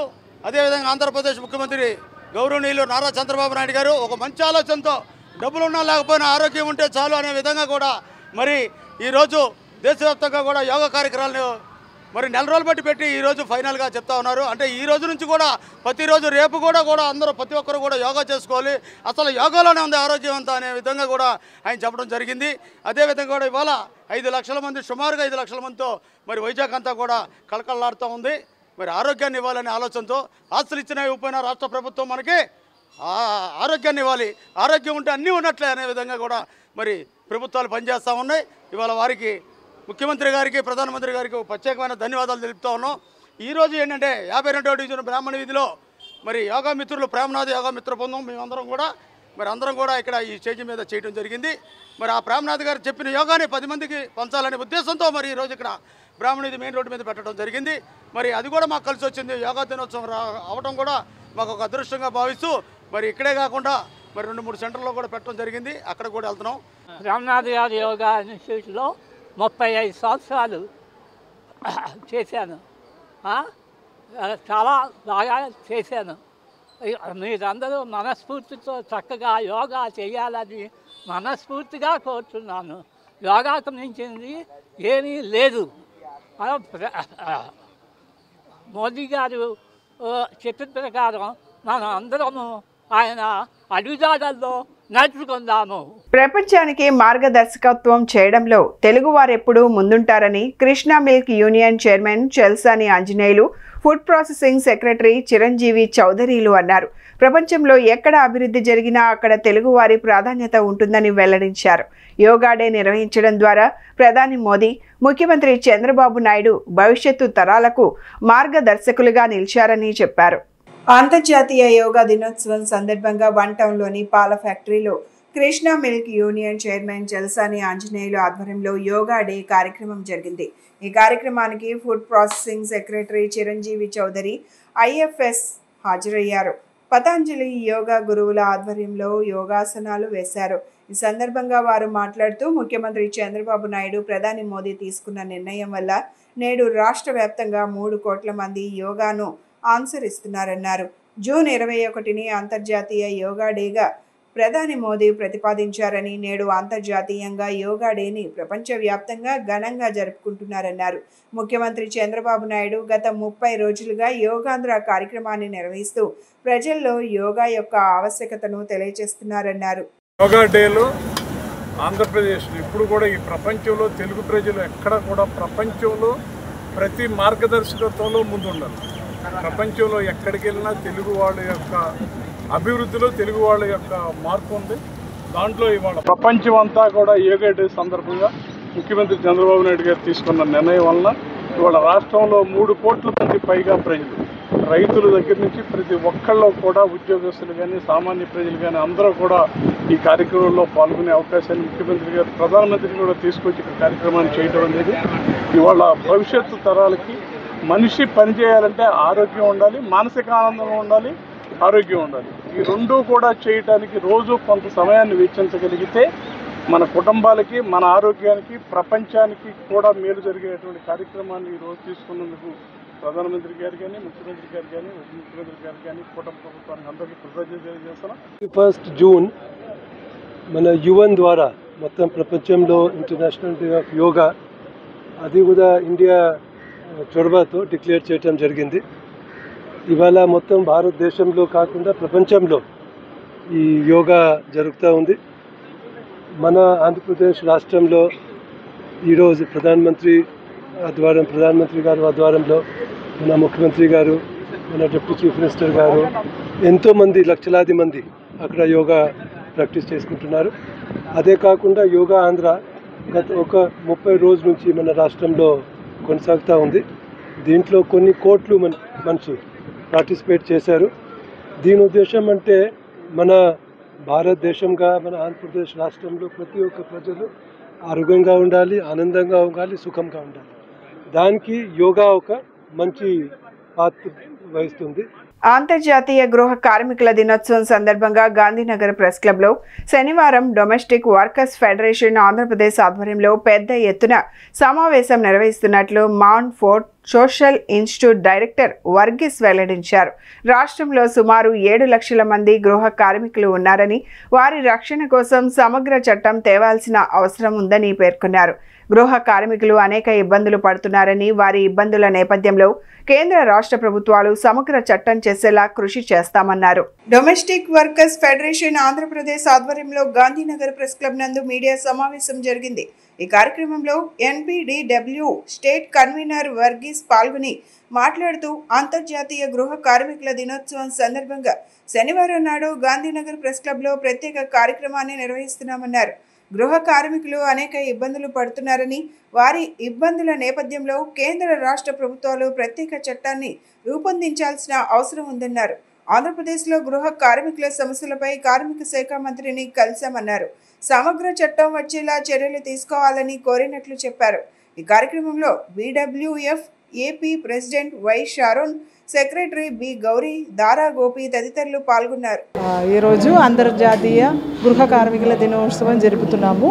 అదేవిధంగా ఆంధ్రప్రదేశ్ ముఖ్యమంత్రి గౌరవనీయులు నారా చంద్రబాబు నాయుడు గారు ఒక మంచి ఆలోచనతో డబ్బులున్నా లేకపోయినా ఆరోగ్యం ఉంటే చాలు అనే విధంగా కూడా మరి ఈరోజు దేశవ్యాప్తంగా కూడా యోగా కార్యక్రమాలను మరి 4 రోజులు బట్టి పెట్టి ఈరోజు ఫైనల్గా చెప్తా ఉన్నారు. అంటే ఈ రోజు నుంచి కూడా ప్రతిరోజు రేపు కూడా అందరూ ప్రతి ఒక్కరు కూడా యోగా చేసుకోవాలి, అసలు యోగాలోనే ఉంది ఆరోగ్యం అంతా అనే విధంగా కూడా ఆయన చెప్పడం జరిగింది. అదేవిధంగా కూడా ఇవాళ 5 లక్షల మంది, సుమారుగా 5 లక్షల మందితో మరి వైజాగ్ అంతా కూడా కళకళలాడుతూ ఉంది. మరి ఆరోగ్యాన్ని ఇవ్వాలనే ఆలోచనతో ఆస్తులు ఇచ్చినా ఇవ్వకపోయినా రాష్ట్ర ప్రభుత్వం మనకి ఆరోగ్యాన్ని ఇవ్వాలి, ఆరోగ్యం ఉంటే అన్నీ ఉన్నట్లే అనే విధంగా కూడా మరి ప్రభుత్వాలు పనిచేస్తూ ఉన్నాయి. ఇవాళ వారికి ముఖ్యమంత్రి గారికి, ప్రధానమంత్రి గారికి ప్రత్యేకమైన ధన్యవాదాలు తెలుపుతా ఉన్నాం. ఈరోజు ఏంటంటే 52వ డివిజన్ బ్రాహ్మణ వీధిలో మరి యోగా మిత్రులు, ప్రేమనాథ్ యోగా మిత్ర బృందం మేమందరం కూడా ఇక్కడ ఈ స్టేజ్ మీద చేయడం జరిగింది. మరి ఆ ప్రేమనాథ్ గారు చెప్పిన యోగాని 10 మందికి పంచాలనే ఉద్దేశంతో మరి ఈరోజు ఇక్కడ బ్రాహ్మణ వీధి మెయిన్ రోడ్డు మీద పెట్టడం జరిగింది. మరి అది కూడా మాకు కలిసి వచ్చింది. యోగా దినోత్సవం అవడం కూడా మాకు ఒక అదృష్టంగా భావిస్తూ మరి ఇక్కడే కాకుండా మరి 2-3 సెంటర్లో కూడా పెట్టడం జరిగింది. అక్కడ కూడా వెళ్తున్నాం. రామ్నాథ్ గారి యోగా ఇన్స్టిట్యూట్లో 35 సంవత్సరాలు చేశాను. చాలా బాగా చేశాను. మీరందరూ మనస్ఫూర్తితో చక్కగా యోగా చేయాలని మనస్ఫూర్తిగా కోరుతున్నాను. యోగాకు మించింది ఏమీ లేదు. మోదీ గారు చెప్పిన ప్రకారం మనం అందరము ఆయన అడుగుజాడల్లో నడుచుకుందాము. ప్రపంచానికి మార్గదర్శకత్వం చేయడంలో తెలుగువారెప్పుడూ ముందుంటారని Krishna milk union chairman Chalasani Anjaneyulu, food processing secretary Chiranjeevi చౌదరిలు అన్నారు. ప్రపంచంలో ఎక్కడ అభివృద్ధి జరిగినా అక్కడ తెలుగువారి ప్రాధాన్యత ఉంటుందని వెల్లడించారు. యోగా డే నిర్వహించడం ద్వారా ప్రధాని మోదీ, ముఖ్యమంత్రి చంద్రబాబు నాయుడు భవిష్యత్తు తరాలకు మార్గదర్శకులుగా నిలిచారని చెప్పారు. అంతర్జాతీయ యోగా దినోత్సవం సందర్భంగా వన్ టౌన్లోని పాల ఫ్యాక్టరీలో Krishna milk union chairman Jalsani Anjaneyulu ఆధ్వర్యంలో యోగా డే కార్యక్రమం జరిగింది. ఈ కార్యక్రమానికి food processing secretary Chiranjeevi Chowdary, IFS హాజరయ్యారు. పతంజలి యోగా గురువుల ఆధ్వర్యంలో యోగాసనాలు వేశారు. ఈ సందర్భంగా వారు మాట్లాడుతూ ముఖ్యమంత్రి చంద్రబాబు నాయుడు, ప్రధాని మోదీ తీసుకున్న నిర్ణయం వల్ల నేడు రాష్ట్ర వ్యాప్తంగా 3 కోట్ల మంది యోగాను అనుసరిస్తున్నారన్నారు. జూన్ 21ని అంతర్జాతీయ యోగా డేగా ప్రధాని మోదీ ప్రతిపాదించారని, నేడు అంతర్జాతీయంగా యోగా డేని ప్రపంచవ్యాప్తంగా ఘనంగా జరుపుకుంటున్నారన్నారు. ముఖ్యమంత్రి చంద్రబాబు నాయుడు గత 30 రోజులుగా యోగాంధ్ర కార్యక్రమాన్ని నిర్వహిస్తూ ప్రజల్లో యోగా యొక్క ఆవశ్యకతను తెలియజేస్తున్నారన్నారు. యోగా డేలో ఆంధ్రప్రదేశ్ ఇప్పుడు కూడా ఈ ప్రపంచంలో తెలుగు ప్రజలు ఎక్కడ కూడా ప్రపంచంలో ప్రతి మార్గదర్శకత్వంలో ముందుండాలి. ప్రపంచంలో ఎక్కడికి వెళ్ళినా తెలుగు వాళ్ళ యొక్క అభివృద్ధిలో తెలుగు వాళ్ళ యొక్క మార్పు ఉంది. దాంట్లో ఇవాళ ప్రపంచం అంతా కూడా యోగా డే సందర్భంగా ముఖ్యమంత్రి చంద్రబాబు నాయుడు గారు తీసుకున్న నిర్ణయం వలన ఇవాళ రాష్ట్రంలో 3 కోట్ల మంది పైగా ప్రజలు, రైతుల దగ్గర నుంచి ప్రతి ఒక్కళ్ళు కూడా, ఉద్యోగస్తులు కానీ సామాన్య ప్రజలు కానీ అందరూ కూడా ఈ కార్యక్రమంలో పాల్గొనే అవకాశాన్ని ముఖ్యమంత్రి గారు, ప్రధానమంత్రి కూడా తీసుకొచ్చి ఈ కార్యక్రమాన్ని చేయడం అనేది ఇవాళ భవిష్యత్తు తరాలకి మనిషి పనిచేయాలంటే ఆరోగ్యం ఉండాలి, మానసిక ఆనందం ఉండాలి, ఆరోగ్యం ఉండాలి. ఈ రెండూ కూడా చేయడానికి రోజు కొంత సమయాన్ని వెచ్చించగలిగితే మన కుటుంబాలకి, మన ఆరోగ్యానికి, ప్రపంచానికి కూడా మేలు జరిగేటువంటి కార్యక్రమాన్ని ఈరోజు తీసుకున్నందుకు ప్రధానమంత్రి గారు కానీ, ముఖ్యమంత్రి గారు కానీ, ఉప ముఖ్యమంత్రి గారు కానీ, కుటుంబ ప్రభుత్వానికి అందరికీ కృతజ్ఞతలు తెలియజేస్తున్నాం. 1 జూన్ మన యువన్ ద్వారా మొత్తం ప్రపంచంలో ఇంటర్నేషనల్ డే ఆఫ్ యోగా, అది కూడా ఇండియా చొరవతో డిక్లేర్ చేయడం జరిగింది. ఇవాళ మొత్తం భారతదేశంలో కాకుండా ప్రపంచంలో ఈ యోగా జరుగుతూ ఉంది. మన ఆంధ్రప్రదేశ్ రాష్ట్రంలో ఈరోజు ప్రధానమంత్రి గారు ఆధ్వర్యంలో మన ముఖ్యమంత్రి గారు, మన డిప్యూటీ చీఫ్ మినిస్టర్ గారు, ఎంతోమంది లక్షలాది మంది అక్కడ యోగా ప్రాక్టీస్ చేసుకుంటున్నారు. అదే కాకుండా యోగా ఆంధ్ర గత ఒక 30 రోజుల నుంచి మన రాష్ట్రంలో కొనసాగుతూ ఉంది. దీంట్లో కొన్ని కోట్లు మనుషులు పార్టిసిపేట్ చేశారు. దీని ఉద్దేశం అంటే మన భారతదేశంగా, మన ఆంధ్రప్రదేశ్ రాష్ట్రంలో ప్రతి ఒక్క ప్రజలు ఆరోగ్యంగా ఉండాలి, ఆనందంగా ఉండాలి, సుఖంగా ఉండాలి. దానికి యోగా ఒక మంచి పాత్ర వహిస్తుంది. అంతర్జాతీయ గృహ కార్మికుల దినోత్సవం సందర్భంగా గాంధీనగర్ ప్రెస్ క్లబ్లో శనివారం డొమెస్టిక్ వర్కర్స్ ఫెడరేషన్ ఆంధ్రప్రదేశ్ ఆధ్వర్యంలో పెద్ద ఎత్తున సమావేశం నిర్వహిస్తున్నట్లు Montfort social institute director Varghese వెల్లడించారు. రాష్ట్రంలో సుమారు 7 లక్షల మంది గృహ కార్మికులు ఉన్నారని, వారి రక్షణ కోసం సమగ్ర చట్టం తేవాల్సిన అవసరం ఉందని పేర్కొన్నారు. గృహ కార్మికులు అనేక ఇబ్బందులు పడుతున్నారని, వారి ఇబ్బందుల నేపథ్యంలో కేంద్ర రాష్ట్ర ప్రభుత్వాలు సమగ్ర చట్టం చేసేలా కృషి చేస్తామన్నారు. డొమెస్టిక్ వర్కర్స్ ఫెడరేషన్ ఆంధ్రప్రదేశ్ ఆధ్వర్యంలో గాంధీనగర్ ప్రెస్ క్లబ్ నందు మీడియా సమావేశం జరిగింది. ఈ కార్యక్రమంలో NPDW స్టేట్ కన్వీనర్ వర్గీస్ పాల్గొని మాట్లాడుతూ అంతర్జాతీయ గృహ కార్మికుల దినోత్సవం సందర్భంగా శనివారం నాడు గాంధీనగర్ ప్రెస్ క్లబ్లో ప్రత్యేక కార్యక్రమాన్ని నిర్వహిస్తున్నామన్నారు. గృహ కార్మికులు అనేక ఇబ్బందులు పడుతున్నారని, వారి ఇబ్బందుల నేపథ్యంలో కేంద్ర రాష్ట్ర ప్రభుత్వాలు ప్రత్యేక చట్టాన్ని రూపొందించాల్సిన అవసరం ఉందన్నారు. ఆంధ్రప్రదేశ్లో గృహ కార్మికుల సమస్యలపై కార్మిక శాఖ మంత్రిని కలిశామన్నారు. సమగ్ర చట్టం వచ్చేలా చర్యలు తీసుకోవాలని కోరినట్లు చెప్పారు. ఈ కార్యక్రమంలో BWF AP president Y Sharon, secretary B Gowri, Dara Gopi తదితరులు పాల్గొన్నారు. ఈరోజు అంతర్జాతీయ గృహ కార్మికుల దినోత్సవం జరుపుతున్నాము.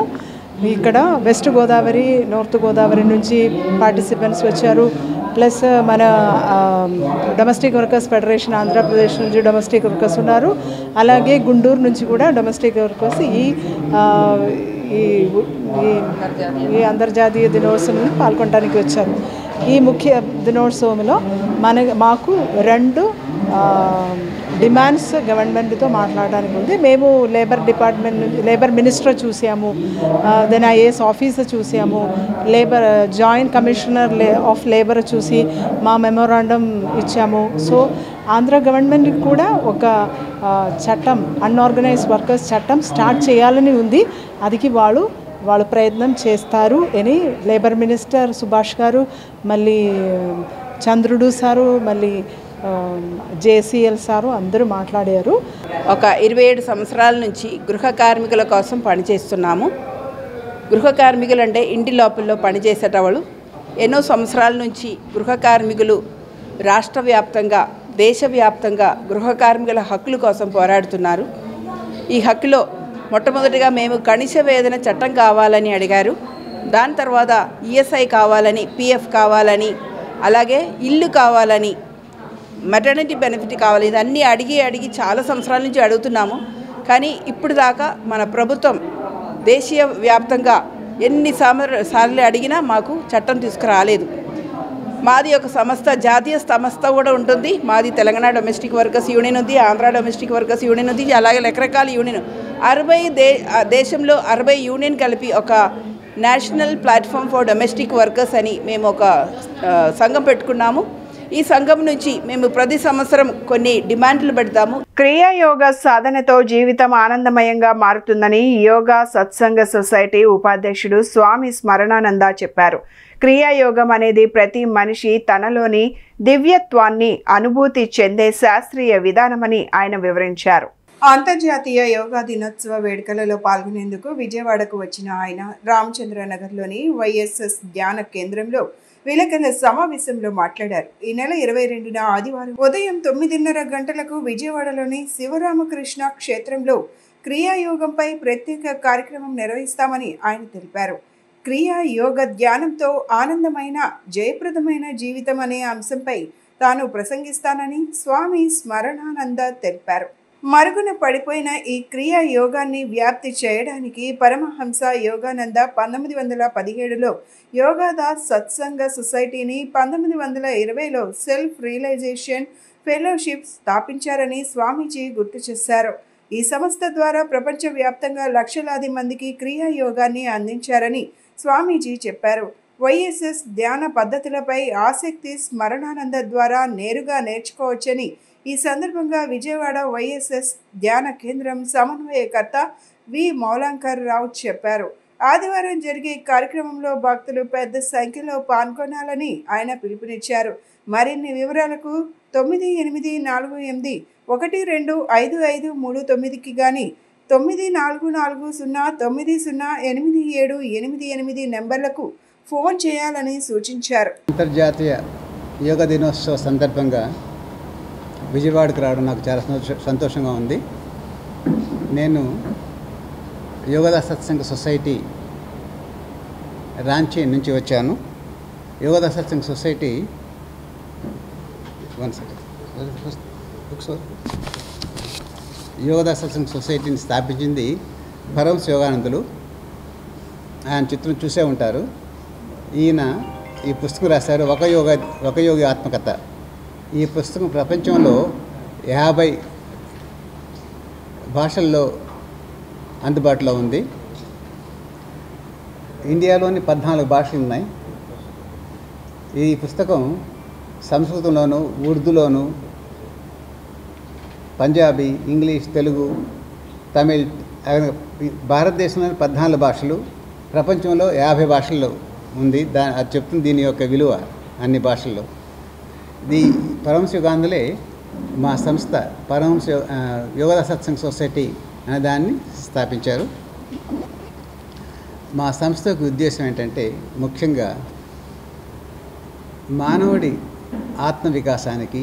ఇక్కడ వెస్ట్ గోదావరి, నార్త్ గోదావరి నుంచి పార్టిసిపెంట్స్ వచ్చారు. ప్లస్ మన డొమెస్టిక్ వర్కర్స్ ఫెడరేషన్ ఆంధ్రప్రదేశ్ నుంచి డొమెస్టిక్ వర్కర్స్ ఉన్నారు. అలాగే గుంటూరు నుంచి కూడా డొమెస్టిక్ వర్కర్స్ ఈ అంతర్జాతీయ దినోత్సవంలో పాల్గొనడానికి వచ్చారు. ఈ ముఖ్య దినోత్సవంలో మాకు 2 డిమాండ్స్ గవర్నమెంట్తో మాట్లాడడానికి ఉంది. మేము లేబర్ మినిస్టర్ చూసాము, దెన్ ఐఏఎస్ ఆఫీసర్ చూసాము, జాయింట్ కమిషనర్ ఆఫ్ లేబర్ చూసి మా మెమోరాండం ఇచ్చాము. సో ఆంధ్ర గవర్నమెంట్కి కూడా ఒక చట్టం, అన్ఆర్గనైజ్డ్ వర్కర్స్ చట్టం స్టార్ట్ చేయాలని ఉంది. అదికి వాళ్ళు ప్రయత్నం చేస్తారు అని లేబర్ మినిస్టర్ సుభాష్ గారు, మళ్ళీ చంద్రుడు సారు, మళ్ళీ జేసీఎల్ సారు అందరూ మాట్లాడారు. ఒక 27 సంవత్సరాల నుంచి గృహ కార్మికుల కోసం పనిచేస్తున్నాము. గృహ కార్మికులు అంటే ఇంటి లోపల్లో పనిచేసేటవాళ్ళు. ఎన్నో సంవత్సరాల నుంచి గృహ కార్మికులు రాష్ట్ర వ్యాప్తంగా, దేశవ్యాప్తంగా గృహ కార్మికుల హక్కుల కోసం పోరాడుతున్నారు. ఈ హక్కులో మొట్టమొదటిగా మేము కనీస వేతన చట్టం కావాలని అడిగారు. దాని తర్వాత ఈఎస్ఐ కావాలని, పిఎఫ్ కావాలని, అలాగే ఇల్లు కావాలని, మెటర్నిటీ బెనిఫిట్ కావాలి. ఇదన్నీ అడిగి చాలా సంవత్సరాల నుంచి అడుగుతున్నాము. కానీ ఇప్పుడు దాకా మన ప్రభుత్వం దేశీయ వ్యాప్తంగా ఎన్ని సార్లు అడిగినా మాకు చట్టం తీసుకురాలేదు. మాది ఒక సంస్థ, జాతీయ సంస్థ కూడా ఉంటుంది. మాది తెలంగాణ డొమెస్టిక్ వర్కర్స్ యూనియన్ ఉంది, ఆంధ్ర డొమెస్టిక్ వర్కర్స్ యూనియన్ ఉంది, అలాగే రకరకాల యూనియన్ 60 దేశంలో 60 యూనియన్ కలిపి ఒక national platform for domestic workers అని మేము ఒక సంఘం పెట్టుకున్నాము. ఈ సంఘం నుంచి మేము ప్రతి సంవత్సరం కొన్ని డిమాండ్లు పెడతాము. క్రియాయోగ సాధనతో జీవితం ఆనందమయంగా మారుతుందని యోగా సత్సంగ సొసైటీ ఉపాధ్యక్షుడు స్వామి స్మరణానంద చెప్పారు. క్రియాయోగం అనేది ప్రతి మనిషి తనలోని దివ్యత్వాన్ని అనుభూతి చెందే శాస్త్రీయ విధానమని ఆయన వివరించారు. అంతర్జాతీయ యోగా దినోత్సవ వేడుకలలో పాల్గొనేందుకు విజయవాడకు వచ్చిన ఆయన రామచంద్రనగర్లోని వైఎస్ఎస్ ధ్యాన కేంద్రంలో విలేకరుల సమావేశంలో మాట్లాడారు. ఈ నెల 22న ఆదివారం ఉదయం 9:30 గంటలకు విజయవాడలోని శివరామకృష్ణ క్షేత్రంలో క్రియాయోగంపై ప్రత్యేక కార్యక్రమం నిర్వహిస్తామని ఆయన తెలిపారు. క్రియా యోగ ధ్యానంతో ఆనందమైన జయప్రదమైన జీవితం అనే అంశంపై తాను ప్రసంగిస్తానని స్వామి స్మరణానంద తెలిపారు. మరుగున పడిపోయిన ఈ క్రియా యోగాన్ని వ్యాప్తి చేయడానికి పరమహంస యోగానంద 1917లో యోగాదాస్ సత్సంగ సొసైటీని, 1920లో సెల్ఫ్ రియలైజేషన్ ఫెలోషిప్ స్థాపించారని స్వామీజీ గుర్తు చేశారు. ఈ సంస్థ ద్వారా ప్రపంచవ్యాప్తంగా లక్షలాది మందికి క్రియా యోగాన్ని అందించారని స్వామీజీ చెప్పారు. వైఎస్ఎస్ ధ్యాన పద్ధతులపై ఆసక్తి స్మరణానంద ద్వారా నేరుగా నేర్చుకోవచ్చని ఈ సందర్భంగా విజయవాడ వైఎస్ఎస్ ధ్యాన కేంద్రం సమన్వయకర్త వి మౌలాంకర్ రావు చెప్పారు. ఆదివారం జరిగే కార్యక్రమంలో భక్తులు పెద్ద సంఖ్యలో పాల్గొనాలని ఆయన పిలుపునిచ్చారు. మరిన్ని వివరాలకు 9848125539కి గాని 9440908788 నెంబర్లకు ఫోన్ చేయాలని సూచించారు. అంతర్జాతీయ యోగా దినోత్సవ సందర్భంగా విజయవాడకు రావడం నాకు చాలా సంతోషంగా ఉంది. నేను యోగాదాస్ సత్సంగ సొసైటీ రాంచీ నుంచి వచ్చాను. యోగాదాస్ సత్సంగ సొసైటీ యోగాదాస్ సత్సంగ సొసైటీని స్థాపించింది పరమహంస యోగానందులు. ఆయన చిత్రం చూసే ఉంటారు. ఈయన ఈ పుస్తకం రాశారు, ఒక యోగి ఆత్మకథ. ఈ పుస్తకం ప్రపంచంలో 50 భాషల్లో అందుబాటులో ఉంది. ఇండియాలోని 14 భాషలు ఉన్నాయి. ఈ పుస్తకం సంస్కృతంలోను, ఉర్దూలోను, పంజాబీ, ఇంగ్లీష్, తెలుగు, తమిళ్, భారతదేశంలోని 14 భాషలు, ప్రపంచంలో 50 భాషల్లో ఉంది. అది చెప్తుంది దీని యొక్క విలువ అన్ని భాషల్లో. ఇది పరమహంస యోగానందులే మా సంస్థ పరమహంస యోగాదాస్ సత్సంగ సొసైటీ అనే దాన్ని స్థాపించారు. మా సంస్థ యొక్క ఉద్దేశం ఏంటంటే ముఖ్యంగా మానవుడి ఆత్మ వికాసానికి,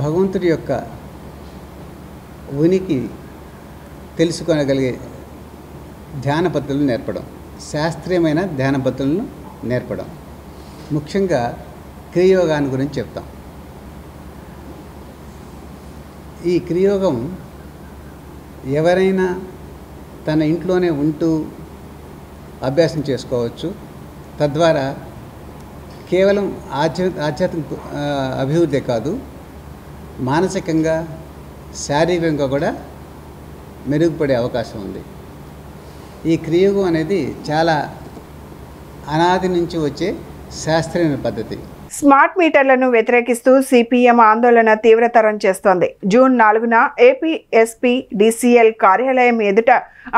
భగవంతుడి యొక్క ఉనికి తెలుసుకోగలిగే ధ్యాన పద్ధతులను నేర్పడం, శాస్త్రీయమైన ధ్యాన పద్ధతులను నేర్పడం. ముఖ్యంగా క్రియాయోగాన్ని గురించి చెప్తాం. ఈ క్రియాయోగం ఎవరైనా తన ఇంట్లోనే ఉంటూ అభ్యాసం చేసుకోవచ్చు. తద్వారా కేవలం ఆధ్యాత్మిక అభివృద్ధి కాదు, మానసికంగా శారీరకంగా కూడా మెరుగుపడే అవకాశం ఉంది. ఈ క్రియోగం అనేది చాలా అనాది నుంచి వచ్చే శాస్త్రీయ పద్ధతి. స్మార్ట్ మీటర్లను వ్యతిరేకిస్తూ సిపిఎం ఆందోళన తీవ్రతరం చేస్తోంది. జూన్ 4న ఏపీ ఎస్పీ డిసిఎల్ కార్యాలయం ఎదుట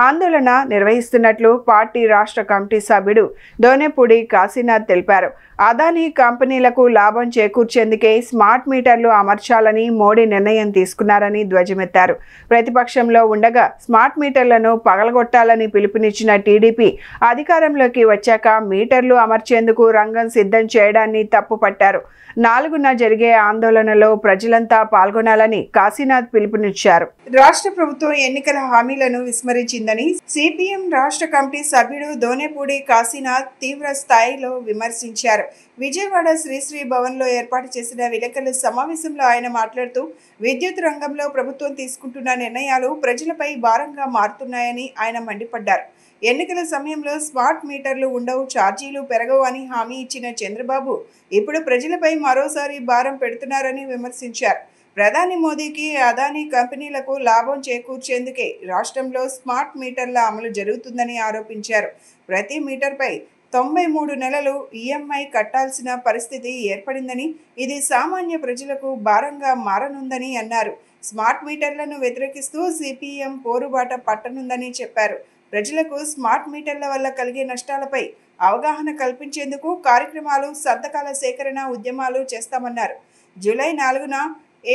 ఆందోళన నిర్వహిస్తున్నట్లు పార్టీ రాష్ట్ర కమిటీ సభ్యుడు దోనేపూడి కాశీనాథ్ తెలిపారు. అదానీ కంపెనీలకు లాభం చేకూర్చేందుకే స్మార్ట్ మీటర్లు అమర్చాలని మోడీ నిర్ణయం తీసుకున్నారని ధ్వజమెత్తారు. ప్రతిపక్షంలో ఉండగా స్మార్ట్ మీటర్లను పగలగొట్టాలని పిలుపునిచ్చిన టీడీపీ అధికారంలోకి వచ్చాక మీటర్లు అమర్చేందుకు రంగం సిద్ధం చేయడాన్ని తప్పుపట్టారు. 4న జరిగే ఆందోళనలో ప్రజలంతా పాల్గొనాలని కాశీనాథ్ పిలుపునిచ్చారు. రాష్ట్ర ప్రభుత్వం ఎన్నికల హామీలను విస్మరించిందని సిపిఎం రాష్ట్ర కమిటీ సభ్యుడు దోనేపూడి కాశీనాథ్ తీవ్ర స్థాయిలో విమర్శించారు. విజయవాడ శ్రీశ్రీ భవన్లో ఏర్పాటు చేసిన విలేకరుల సమావేశంలో ఆయన మాట్లాడుతూ విద్యుత్ రంగంలో ప్రభుత్వం తీసుకుంటున్న నిర్ణయాలు ప్రజలపై భారంగా మారుతున్నాయని ఆయన మండిపడ్డారు. ఎన్నికల సమయంలో స్మార్ట్ మీటర్లు ఉండవు, ఛార్జీలు పెరగవు అని హామీ ఇచ్చిన చంద్రబాబు ఇప్పుడు ప్రజలపై మరోసారి భారం పెడుతున్నారని విమర్శించారు. ప్రధాని మోదీకి అదానీ కంపెనీలకు లాభం చేకూర్చేందుకే రాష్ట్రంలో స్మార్ట్ మీటర్ల అమలు జరుగుతుందని ఆరోపించారు. ప్రతి మీటర్పై 93 నెలలు ఈఎంఐ కట్టాల్సిన పరిస్థితి ఏర్పడిందని, ఇది సామాన్య ప్రజలకు భారంగా మారనుందని అన్నారు. స్మార్ట్ మీటర్లను వ్యతిరేకిస్తూ సిపిఎం పోరుబాట పట్టనుందని చెప్పారు. ప్రజలకు స్మార్ట్ మీటర్ల వల్ల కలిగే నష్టాలపై అవగాహన కల్పించేందుకు కార్యక్రమాలు, సంతకాల సేకరణ ఉద్యమాలు చేస్తామన్నారు. జూలై 4న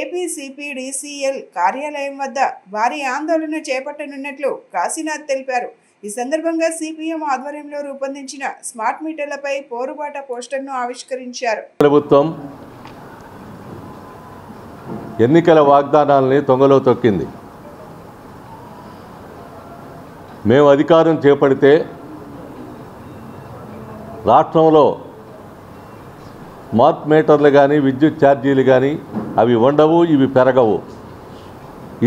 ఏపీసీపీడీసీఎల్ కార్యాలయం వద్ద భారీ ఆందోళన చేపట్టనున్నట్లు కాశీనాథ్ తెలిపారు. ఈ సందర్భంగా సిపిఎం ఆధ్వర్యంలో రూపొందించిన స్మార్ట్ మీటర్లపై పోరుబాట పోస్టర్ను ఆవిష్కరించారు. ప్రభుత్వం ఎన్నికల వాగ్దానాలని తొంగలో తొక్కింది. మేము అధికారం చేపడితే రాష్ట్రంలో స్మార్ట్ మీటర్లు కానీ విద్యుత్ ఛార్జీలు కానీ అవి ఉండవు, ఇవి పెరగవు.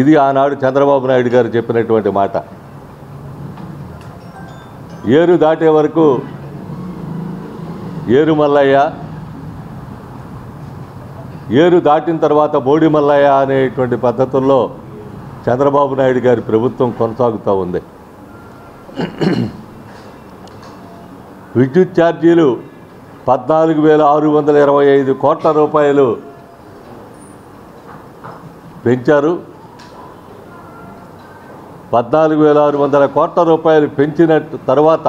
ఇది ఆనాడు చంద్రబాబు నాయుడు గారు చెప్పినటువంటి మాట. ఏరు దాటే వరకు ఏరు మల్లయ్య, ఏరు దాటిన తర్వాత బోడి మల్లయ్య అనేటువంటి పద్ధతుల్లో చంద్రబాబు నాయుడు గారి ప్రభుత్వం కొనసాగుతూ ఉంది. విద్యుత్ ఛార్జీలు 14,625 కోట్ల రూపాయలు పెంచారు. 14,600 కోట్ల రూపాయలు పెంచిన తర్వాత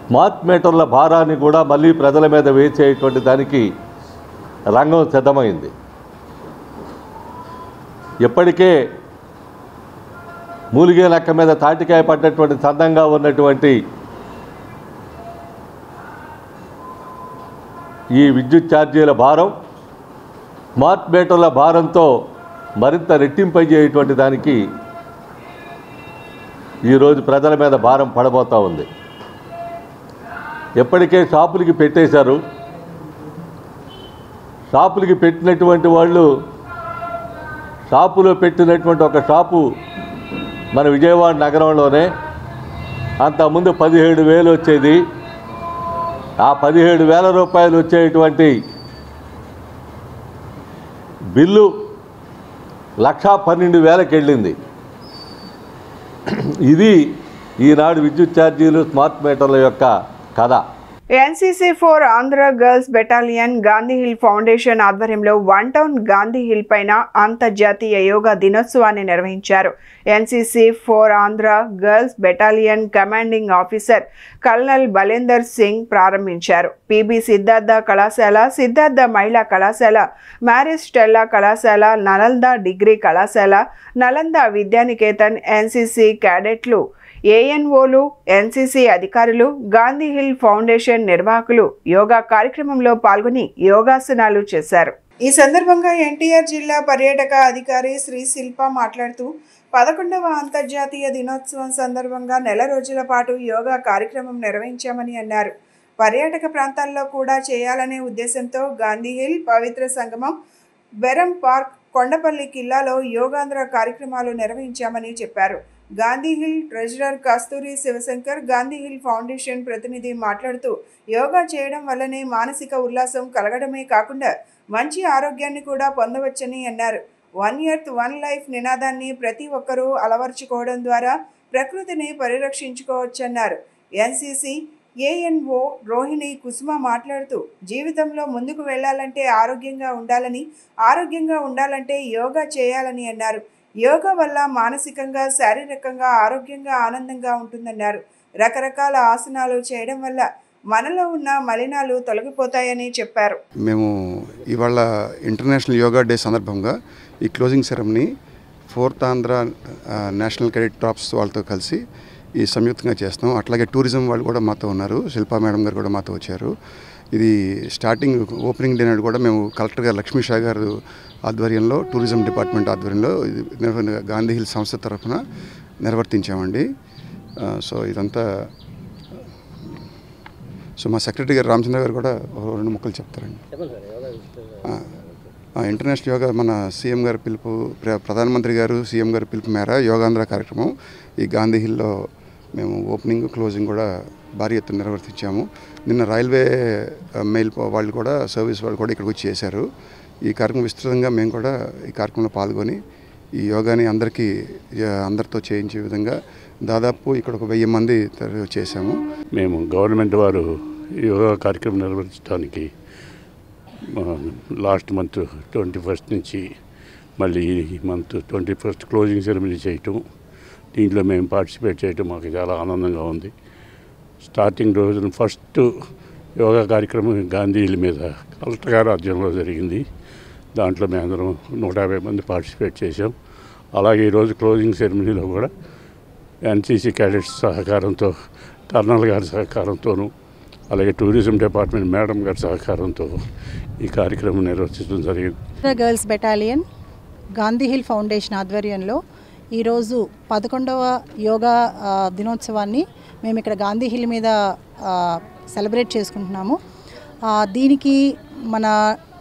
స్మార్ట్ మీటర్ల భారాన్ని కూడా మళ్ళీ ప్రజల మీద వేసేటువంటి దానికి రంగం సిద్ధమైంది. ఇప్పటికే మూలిగే లెక్క మీద తాటికాయ పడ్డటువంటి సందంగా ఉన్నటువంటి ఈ విద్యుత్ ఛార్జీల భారం స్మార్ట్ మీటర్ల భారంతో మరింత రెట్టింపయ్యేటువంటి దానికి ఈరోజు ప్రజల మీద భారం పడబోతూ ఉంది. ఎప్పటికే షాపులకి పెట్టేశారు. షాపులకి పెట్టినటువంటి వాళ్ళు, షాపులో పెట్టినటువంటి ఒక షాపు మన విజయవాడ నగరంలోనే అంతకుముందు 17,000 వచ్చేది. ఆ 17,000 రూపాయలు వచ్చేటువంటి బిల్లు 1,12,000కి వెళ్ళింది. ఇది ఈనాడు విద్యుత్ ఛార్జీలు, స్మార్ట్ మీటర్ల యొక్క కథ. NCC for Andhra girls battalion Gandhi hill foundation ఆధ్వర్యంలో వన్ టౌన్ గాంధీ హిల్ పైన అంతర్జాతీయ యోగా దినోత్సవాన్ని నిర్వహించారు. NCC for Andhra girls battalion commanding officer colonel Balender Singh ప్రారంభించారు. పిబి సిద్ధార్థ కళాశాల, సిద్ధార్థ మహిళా కళాశాల, మ్యారేజ్ స్టెల్లా కళాశాల, నలంద డిగ్రీ కళాశాల, నలంద విద్యానికేతన్ ఎన్సీసీ క్యాడెట్లు, ఏఎన్ఓలు, ఎన్సీసీ అధికారులు, గాంధీ హిల్ ఫౌండేషన్ నిర్వాహకులు యోగా కార్యక్రమంలో పాల్గొని యోగాసనాలు చేశారు. ఈ సందర్భంగా ఎన్టీఆర్ జిల్లా పర్యాటక అధికారి శ్రీ శిల్ప మాట్లాడుతూ 11వ అంతర్జాతీయ దినోత్సవం సందర్భంగా నెల రోజుల పాటు యోగా కార్యక్రమం నిర్వహించామని అన్నారు. పర్యాటక ప్రాంతాల్లో కూడా చేయాలనే ఉద్దేశంతో గాంధీ హిల్, పవిత్ర సంగమం, బెరం పార్క్, కొండపల్లి కిల్లాలో యోగాంధ్ర కార్యక్రమాలు నిర్వహించామని చెప్పారు. గాంధీహిల్ ట్రెజరర్ కస్తూరి శివశంకర్ గాంధీహిల్ ఫౌండేషన్ ప్రతినిధి మాట్లాడుతూ యోగా చేయడం వల్లనే మానసిక ఉల్లాసం కలగడమే కాకుండా మంచి ఆరోగ్యాన్ని కూడా పొందవచ్చని అన్నారు. 1 ఎర్త్ 1 లైఫ్ నినాదాన్ని ప్రతి ఒక్కరూ అలవర్చుకోవడం ద్వారా ప్రకృతిని పరిరక్షించుకోవచ్చన్నారు. ఎన్సీసీ ఏఎన్ఓ రోహిణి కుసుమ మాట్లాడుతూ జీవితంలో ముందుకు వెళ్లాలంటే ఆరోగ్యంగా ఉండాలంటే యోగా చేయాలని అన్నారు. యోగా వల్ల మానసికంగా శారీరకంగా ఆరోగ్యంగా ఆనందంగా ఉంటుందన్నారు. రకరకాల ఆసనాలు చేయడం వల్ల మనలో ఉన్న మలినాలు తొలగిపోతాయని చెప్పారు. మేము ఇవాళ ఇంటర్నేషనల్ యోగా డే సందర్భంగా ఈ closing ceremony 4th Andhra national credit drops వాళ్ళతో కలిసి ఈ సంయుక్తంగా చేస్తాం. అట్లాగే టూరిజం వాళ్ళు కూడా మాతో ఉన్నారు. శిల్పా మేడం గారు కూడా మాతో వచ్చారు. ఇది స్టార్టింగ్ ఓపెనింగ్ డే నాడు కూడా మేము కలెక్టర్ గారు లక్ష్మీ షా గారు ఆధ్వర్యంలో టూరిజం డిపార్ట్మెంట్ ఆధ్వర్యంలో గాంధీ హిల్ సంస్థ తరఫున నిర్వర్తించామండి. సో ఇదంతా మా సెక్రటరీ గారు రామచంద్ర గారు కూడా 2 ముక్కలు చెప్తారండి. ఇంటర్నేషనల్ యోగా మన సీఎం గారి పిలుపు, ప్రధానమంత్రి గారు సీఎం గారి పిలుపు మేర యోగాంధ్ర కార్యక్రమం ఈ గాంధీ హిల్లో మేము ఓపెనింగ్ క్లోజింగ్ కూడా భారీ ఎత్తున నిర్వర్తించాము. నిన్న రైల్వే మెయిల్ వాళ్ళు కూడా సర్వీస్ వాళ్ళు కూడా ఇక్కడికి వచ్చి చేశారు. ఈ కార్యక్రమం విస్తృతంగా మేము కూడా ఈ కార్యక్రమంలో పాల్గొని ఈ యోగాని అందరితో చేయించే విధంగా దాదాపు ఇక్కడ ఒక 1000 మంది చేశాము. మేము గవర్నమెంట్ వారు యోగా కార్యక్రమం నిర్వహించడానికి లాస్ట్ మంత్ 21st నుంచి మళ్ళీ ఈ మంత్ 21st క్లోజింగ్ సెరమనీ చేయటం, దీంట్లో మేము పార్టిసిపేట్ చేయటం మాకు చాలా ఆనందంగా ఉంది. స్టార్టింగ్ రోజున ఫస్ట్ యోగా కార్యక్రమం గాంధీల మీద కలెక్టర్ గారి ఆధ్వర్యంలో జరిగింది. దాంట్లో మేము అందరం 150 మంది పార్టిసిపేట్ చేసాం. అలాగే ఈరోజు క్లోజింగ్ సెరమనీలో కూడా ఎన్సీసీ క్యాడెట్స్ సహకారంతో, కర్నల్ గారి సహకారంతోనూ, అలాగే టూరిజం డిపార్ట్మెంట్ మేడం గారి సహకారంతో ఈ కార్యక్రమం నిర్వహించడం జరిగింది. Girls battalion Gandhi hill foundation ఆధ్వర్యంలో ఈరోజు 11వ యోగా దినోత్సవాన్ని మేము ఇక్కడ గాంధీ హిల్ మీద సెలబ్రేట్ చేసుకుంటున్నాము. దీనికి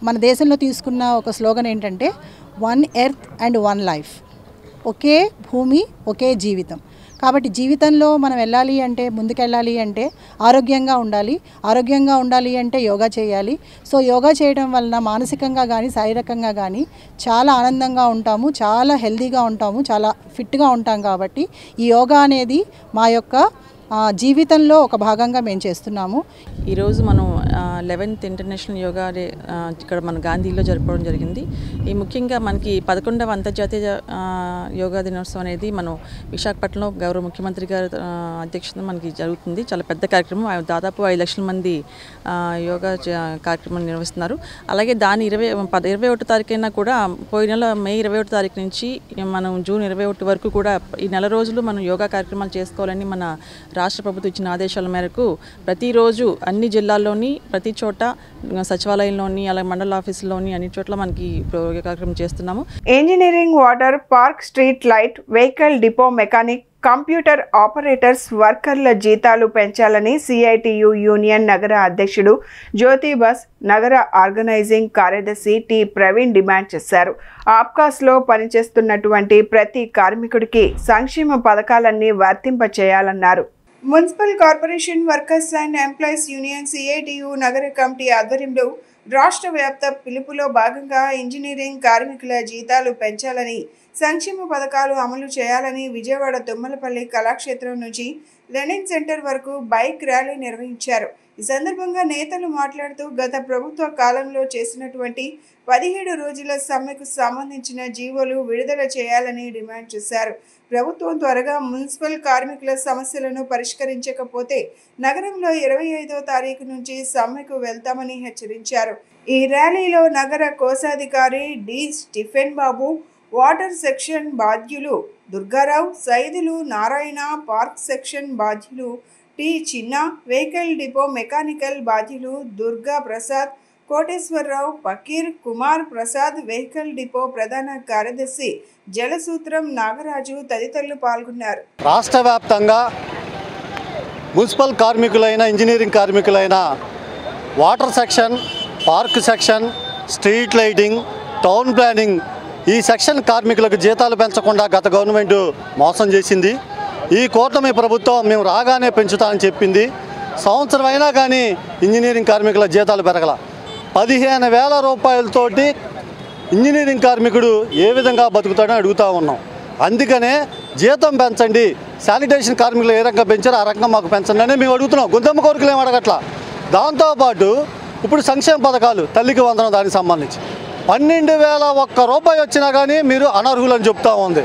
మన దేశంలో తీసుకున్న ఒక స్లోగన్ ఏంటంటే 1 ఎర్త్ అండ్ 1 లైఫ్, ఒకే భూమి ఒకే జీవితం. కాబట్టి జీవితంలో మనం వెళ్ళాలి అంటే, ముందుకెళ్ళాలి అంటే ఆరోగ్యంగా ఉండాలి అంటే యోగా చేయాలి. సో యోగా చేయడం వలన మానసికంగా కానీ శారీరకంగా కానీ చాలా ఆనందంగా ఉంటాము, చాలా హెల్తీగా ఉంటాము, చాలా ఫిట్గా ఉంటాం. కాబట్టి ఈ యోగా అనేది మా యొక్క జీవితంలో ఒక భాగంగా మేము చేస్తున్నాము. ఈరోజు మనం 11th ఇంటర్నేషనల్ యోగా డే ఇక్కడ మన గాంధీలో జరుపుకోవడం జరిగింది. ఈ ముఖ్యంగా మనకి 11వ అంతర్జాతీయ యోగా దినోత్సవం అనేది మనం విశాఖపట్నంలో గౌరవ ముఖ్యమంత్రి గారి అధ్యక్షతన మనకి జరుగుతుంది. చాలా పెద్ద కార్యక్రమం. దాదాపు 5 లక్షల మంది యోగా కార్యక్రమం నిర్వహిస్తున్నారు. అలాగే దాని 21వ తారీఖైనా కూడా పోయిన నెల మే 21వ తారీఖు నుంచి మనం జూన్ 21 వరకు కూడా ఈ నెల రోజులు మనం యోగా కార్యక్రమాలు చేసుకోవాలని మన రాష్ట్ర ప్రభుత్వం ఇచ్చిన ఆదేశాల మేరకు ప్రతిరోజు అన్ని జిల్లాల్లోని ప్రతి చోట సచివాలయంలోని అలాగే మండల ఆఫీసులోని అన్ని చోట్ల మనకి కార్యక్రమం చేస్తున్నాము. Engineering, water, park, street light, vehicle depot mechanic, computer operators వర్కర్ల జీతాలు పెంచాలని సిఐటియు యూనియన్ నగర అధ్యక్షుడు జ్యోతి బస్ నగర ఆర్గనైజింగ్ కార్యదర్శి టి ప్రవీణ్ డిమాండ్ చేశారు. ఆప్కాస్లో పనిచేస్తున్నటువంటి ప్రతి కార్మికుడికి సంక్షేమ పథకాలన్నీ వర్తింపచేయాలన్నారు. Municipal corporation workers and employees union CITU నగర కమిటీ ఆధ్వర్యంలో రాష్ట్ర వ్యాప్త పిలుపులో భాగంగా ఇంజనీరింగ్ కార్మికుల జీతాలు పెంచాలని, సంక్షేమ పథకాలు అమలు చేయాలని విజయవాడ తుమ్మలపల్లి కళాక్షేత్రం నుంచి లెనిన్ సెంటర్ వరకు బైక్ ర్యాలీ నిర్వహించారు. ఈ సందర్భంగా నేతలు మాట్లాడుతూ గత ప్రభుత్వ కాలంలో చేసినటువంటి 17 రోజుల సమ్మెకు సంబంధించిన జీవోలు విడుదల చేయాలని డిమాండ్ చేశారు. ప్రభుత్వం త్వరగా మున్సిపల్ కార్మికుల సమస్యలను పరిష్కరించకపోతే నగరంలో 25వ తారీఖు నుంచి సమ్మెకు వెళ్తామని హెచ్చరించారు. ఈ ర్యాలీలో నగర కోశాధికారి D Stephen Babu, water section బాధ్యులు దుర్గారావు, సైదులు నారాయణ, పార్క్ సెక్షన్ బాధ్యులు T Chinna, vehicle depot mechanical బాధ్యులు దుర్గా ప్రసాద్, కోటేశ్వరరావు, ఫకీర్, కుమార్ ప్రసాద్, వెహికల్ డిపో ప్రధాన కార్యదర్శి జలసూత్రం నాగరాజు తదితరులు పాల్గొన్నారు. రాష్ట్ర వ్యాప్తంగా మున్సిపల్ కార్మికులైన, ఇంజనీరింగ్ కార్మికులైన water section, park section, street lighting, town planning ఈ సెక్షన్ కార్మికులకు జీతాలు పెంచకుండా గత గవర్నమెంట్ మోసం చేసింది. ఈ కూటమి ప్రభుత్వం మేము రాగానే పెంచుతామని చెప్పింది. సంవత్సరం అయినా కానీ ఇంజనీరింగ్ కార్మికుల జీతాలు పెరగల. 15,000 రూపాయలతోటి ఇంజనీరింగ్ కార్మికుడు ఏ విధంగా బతుకుతాడని అడుగుతూ ఉన్నాం. అందుకనే జీతం పెంచండి, శానిటేషన్ కార్మికులు ఏ రకంగా పెంచారో ఆ రకంగా మాకు పెంచండి అని మేము అడుగుతున్నాం. గుంతమ్మ కోరికలు ఏం అడగట్లా. దాంతోపాటు ఇప్పుడు సంక్షేమ పథకాలు, తల్లికి వందనం, దానికి సంబంధించి 12,001 రూపాయలు వచ్చినా కానీ మీరు అనర్హులని చెప్తా ఉంది.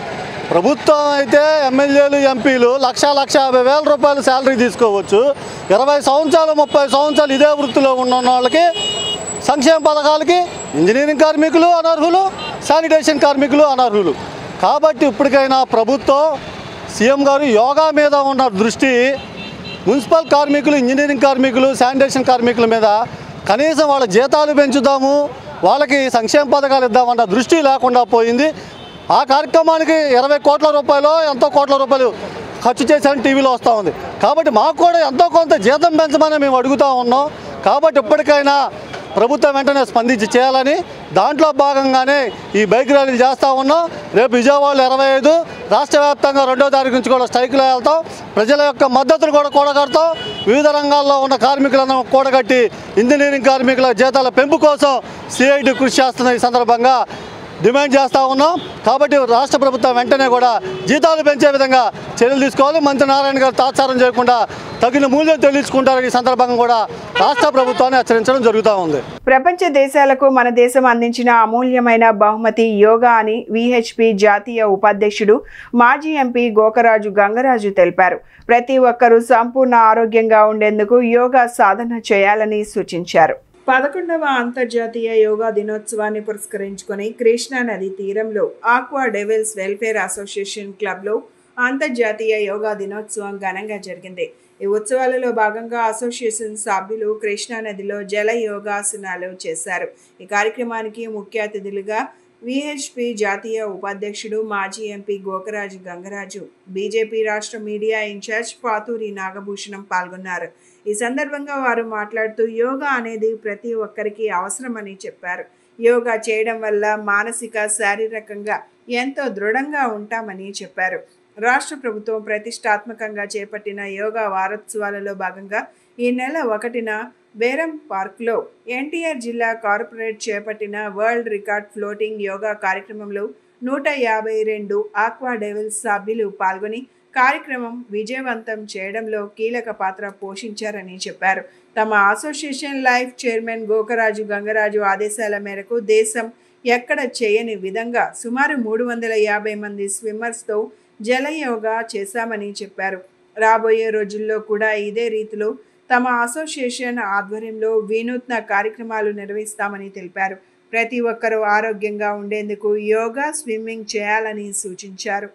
ప్రభుత్వం అయితే ఎమ్మెల్యేలు, ఎంపీలు 1,50,000 రూపాయలు శాలరీ తీసుకోవచ్చు. 20 సంవత్సరాలు 30 సంవత్సరాలు ఇదే వృత్తిలో ఉన్న వాళ్ళకి సంక్షేమ పథకాలకి ఇంజనీరింగ్ కార్మికులు అనర్హులు, శానిటేషన్ కార్మికులు అనర్హులు. కాబట్టి ఇప్పటికైనా ప్రభుత్వం, సీఎం గారు యోగా మీద ఉన్న దృష్టి మున్సిపల్ కార్మికులు, ఇంజనీరింగ్ కార్మికులు, శానిటేషన్ కార్మికుల మీద కనీసం వాళ్ళ జీతాలు పెంచుదాము, వాళ్ళకి సంక్షేమ పథకాలు ఇద్దామన్న దృష్టి లేకుండా పోయింది. ఆ కార్యక్రమానికి 20 కోట్ల రూపాయలు ఎంతో కోట్ల రూపాయలు ఖర్చు చేశారని టీవీలో వస్తూ ఉంది. కాబట్టి మాకు కూడా ఎంతో కొంత జీతం పెంచమని మేము అడుగుతూ ఉన్నాం. కాబట్టి ఇప్పటికైనా ప్రభుత్వం వెంటనే స్పందించి చేయాలని దాంట్లో భాగంగానే ఈ బైక్ ర్యాలీలు చేస్తూ ఉన్నాం. రేపు విజయవాడలో 25, రాష్ట్ర వ్యాప్తంగా 2వ తారీఖు నుంచి కూడా స్ట్రైకులు వెళ్తాం. ప్రజల యొక్క మద్దతును కూడా కూడగడతాం. వివిధ రంగాల్లో ఉన్న కార్మికులను కూడగట్టి ఇంజనీరింగ్ కార్మికుల జీతాల పెంపు కోసం సిఐటి కృషి చేస్తున్న ఈ సందర్భంగా డిమాండ్ చేస్తూ ఉన్నాం. కాబట్టి రాష్ట్ర ప్రభుత్వం వెంటనే కూడా జీతాలు పెంచే విధంగా చర్యలు తీసుకోవాలి. మంత్రి నారాయణ గారు తాత్సారం చేయకుండా తగిన మూల్యం చెల్లించుకుంటారని ఈ సందర్భంగా కూడా రాష్ట్ర ప్రభుత్వాన్ని హెచ్చరించడం జరుగుతూ ఉంది. ప్రపంచ దేశాలకు మన దేశం అందించిన అమూల్యమైన బహుమతి యోగా అని విహెచ్పి జాతీయ ఉపాధ్యక్షుడు మాజీ ఎంపీ గోకరాజు గంగరాజు తెలిపారు. ప్రతి ఒక్కరూ సంపూర్ణ ఆరోగ్యంగా ఉండేందుకు యోగా సాధన చేయాలని సూచించారు. 11వ అంతర్జాతీయ యోగా దినోత్సవాన్ని పురస్కరించుకొని కృష్ణా నది తీరంలో ఆక్వా డెవిల్స్ వెల్ఫేర్ అసోసియేషన్ క్లబ్లో అంతర్జాతీయ యోగా దినోత్సవం ఘనంగా జరిగింది. ఈ ఉత్సవాలలో భాగంగా అసోసియేషన్ సభ్యులు కృష్ణా నదిలో జల యోగాసనాలు చేశారు. ఈ కార్యక్రమానికి ముఖ్య అతిథులుగా విహెచ్పి జాతీయ ఉపాధ్యక్షుడు మాజీ ఎంపీ గోకరాజు గంగరాజు, బీజేపీ రాష్ట్ర మీడియా ఇన్ఛార్జ్ పాతూరి నాగభూషణం పాల్గొన్నారు. ఈ సందర్భంగా వారు మాట్లాడుతూ యోగా అనేది ప్రతి ఒక్కరికి అవసరమని చెప్పారు. యోగా చేయడం వల్ల మానసిక, శారీరకంగా ఎంతో దృఢంగా ఉంటామని చెప్పారు. రాష్ట్ర ప్రభుత్వం ప్రతిష్టాత్మకంగా చేపట్టిన యోగా వారోత్సవాలలో భాగంగా ఈ నెల 1న బేరం పార్క్లో ఎన్టీఆర్ జిల్లా కార్పొరేట్ చేపట్టిన వరల్డ్ రికార్డ్ ఫ్లోటింగ్ యోగా కార్యక్రమంలో 152 ఆక్వా డెవిల్స్ సభ్యులు పాల్గొని కార్యక్రమం విజయవంతం చేయడంలో కీలక పాత్ర పోషించారని చెప్పారు. తమ association life chairman Gokaraju Gangaraju ఆదేశాల మేరకు దేశం ఎక్కడ చేయని విధంగా సుమారు 350 మంది స్విమ్మర్స్తో జల యోగా చేశామని చెప్పారు. రాబోయే రోజుల్లో కూడా ఇదే రీతిలో తమ అసోసియేషన్ ఆధ్వర్యంలో వినూత్న కార్యక్రమాలు నిర్వహిస్తామని తెలిపారు. ప్రతి ఒక్కరూ ఆరోగ్యంగా ఉండేందుకు యోగా, స్విమ్మింగ్ చేయాలని సూచించారు.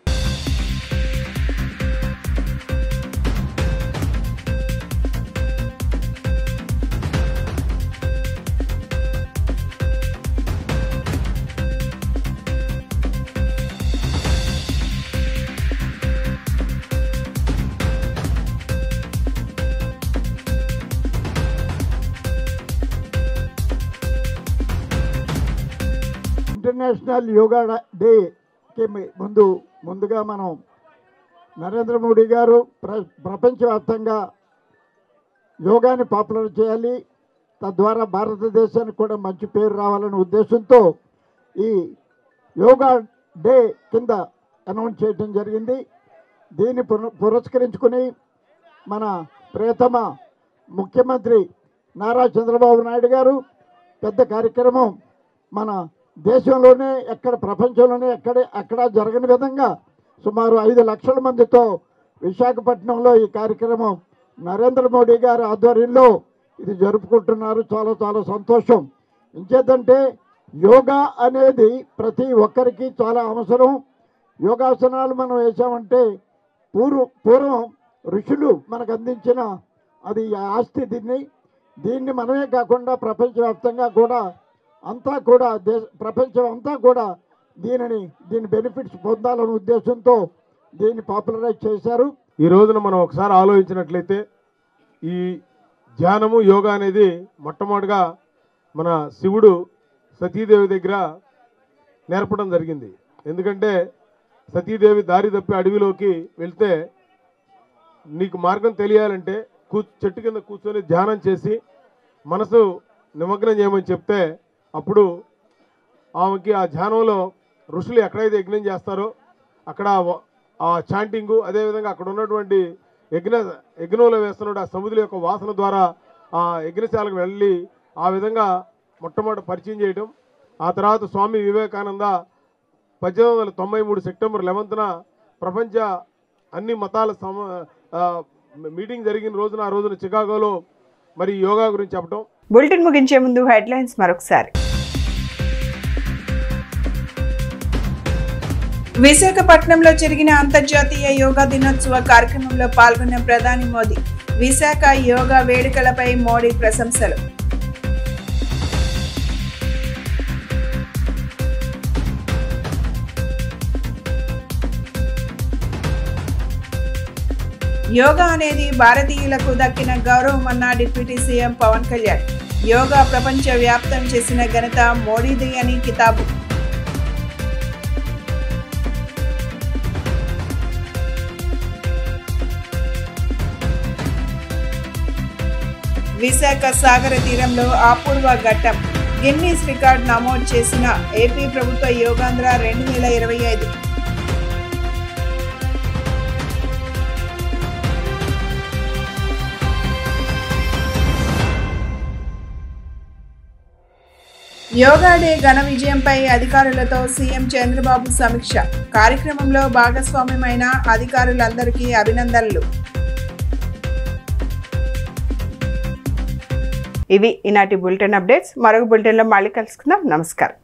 ఇంటర్నేషనల్ యోగా డేకి ముందుగా మనం నరేంద్ర మోడీ గారు ప్రపంచవ్యాప్తంగా యోగాని పాపులర్ చేయాలి, తద్వారా భారతదేశానికి కూడా మంచి పేరు రావాలనే ఉద్దేశంతో ఈ యోగా డే కింద అనౌన్స్ చేయడం జరిగింది. దీన్ని పురస్కరించుకుని మన ప్రియతమ ముఖ్యమంత్రి నారా చంద్రబాబు నాయుడు గారు పెద్ద కార్యక్రమం మన దేశంలోనే ప్రపంచంలోనే అక్కడ జరగని విధంగా సుమారు 5 లక్షల మందితో విశాఖపట్నంలో ఈ కార్యక్రమం నరేంద్ర మోడీ గారి ఆధ్వర్యంలో ఇది జరుపుకుంటున్నారు. చాలా చాలా సంతోషం. ఇంకేంటంటే యోగా అనేది ప్రతి ఒక్కరికి చాలా అవసరం. యోగాసనాలు మనం వేసామంటే పూర్వం ఋషులు మనకు అందించిన అది ఆస్తి. దీన్ని మనమే కాకుండా ప్రపంచవ్యాప్తంగా కూడా ప్రపంచం అంతా కూడా దీని బెనిఫిట్స్ పొందాలనే ఉద్దేశంతో దీన్ని పాపులరైజ్ చేశారు. ఈ రోజున మనం ఒకసారి ఆలోచించినట్లయితే ఈ ధ్యానము యోగా అనేది మొట్టమొదటిగా మన శివుడు సతీదేవి దగ్గర నేర్పడం జరిగింది. ఎందుకంటే సతీదేవి దారి తప్పి అడవిలోకి వెళ్తే నీకు మార్గం తెలియాలంటే చెట్టు కింద కూర్చొని ధ్యానం చేసి మనసు నిమగ్నం చేయమని చెప్తే అప్పుడు ఆమెకి ఆ ధ్యానంలో ఋషులు ఎక్కడైతే యజ్ఞం చేస్తారో అక్కడ ఆ చాంటింగు, అదేవిధంగా అక్కడ ఉన్నటువంటి యజ్ఞంలో వేస్తున్న ఆ సముద్రం యొక్క వాసన ద్వారా ఆ యజ్ఞశాలకు వెళ్ళి ఆ విధంగా మొట్టమొదటి పరిచయం చేయడం. ఆ తర్వాత స్వామి వివేకానంద 1893 సెప్టెంబర్ 11న ప్రపంచ అన్ని మతాల మీటింగ్ జరిగిన రోజున ఆ రోజున చికాగోలో మరి యోగా గురించి చెప్పడం. బులెటిన్ ముగించే ముందు హెడ్లైన్స్ మరొకసారి. విశాఖపట్నంలో జరిగిన అంతర్జాతీయ యోగా దినోత్సవ కార్యక్రమంలో పాల్గొన్న ప్రధాని మోదీ. విశాఖ యోగా వేడుకలపై మోడీ ప్రశంసలు. యోగా అనేది భారతీయులకు దక్కిన గౌరవమన్న డిప్యూటీ సీఎం పవన్ కళ్యాణ్. యోగా ప్రపంచ వ్యాప్తం చేసిన ఘనత మోడీది అని కితాబు. విశాఖ సాగర తీరంలో అపూర్వ ఘట్టం. గిన్నీస్ రికార్డ్ నమోదు చేసిన ఏపీ ప్రభుత్వ యోగాంధ్ర 2025. యోగా డే ఘన విజయంపై అధికారులతో సీఎం చంద్రబాబు సమీక్ష. కార్యక్రమంలో భాగస్వామ్యమైన అధికారులందరికీ అభినందనలు. ఇవి ఈనాటి బులెటిన్ అప్డేట్స్. మరొక బులెటిన్లో మళ్ళీ కలుసుకుందాం. నమస్కారం.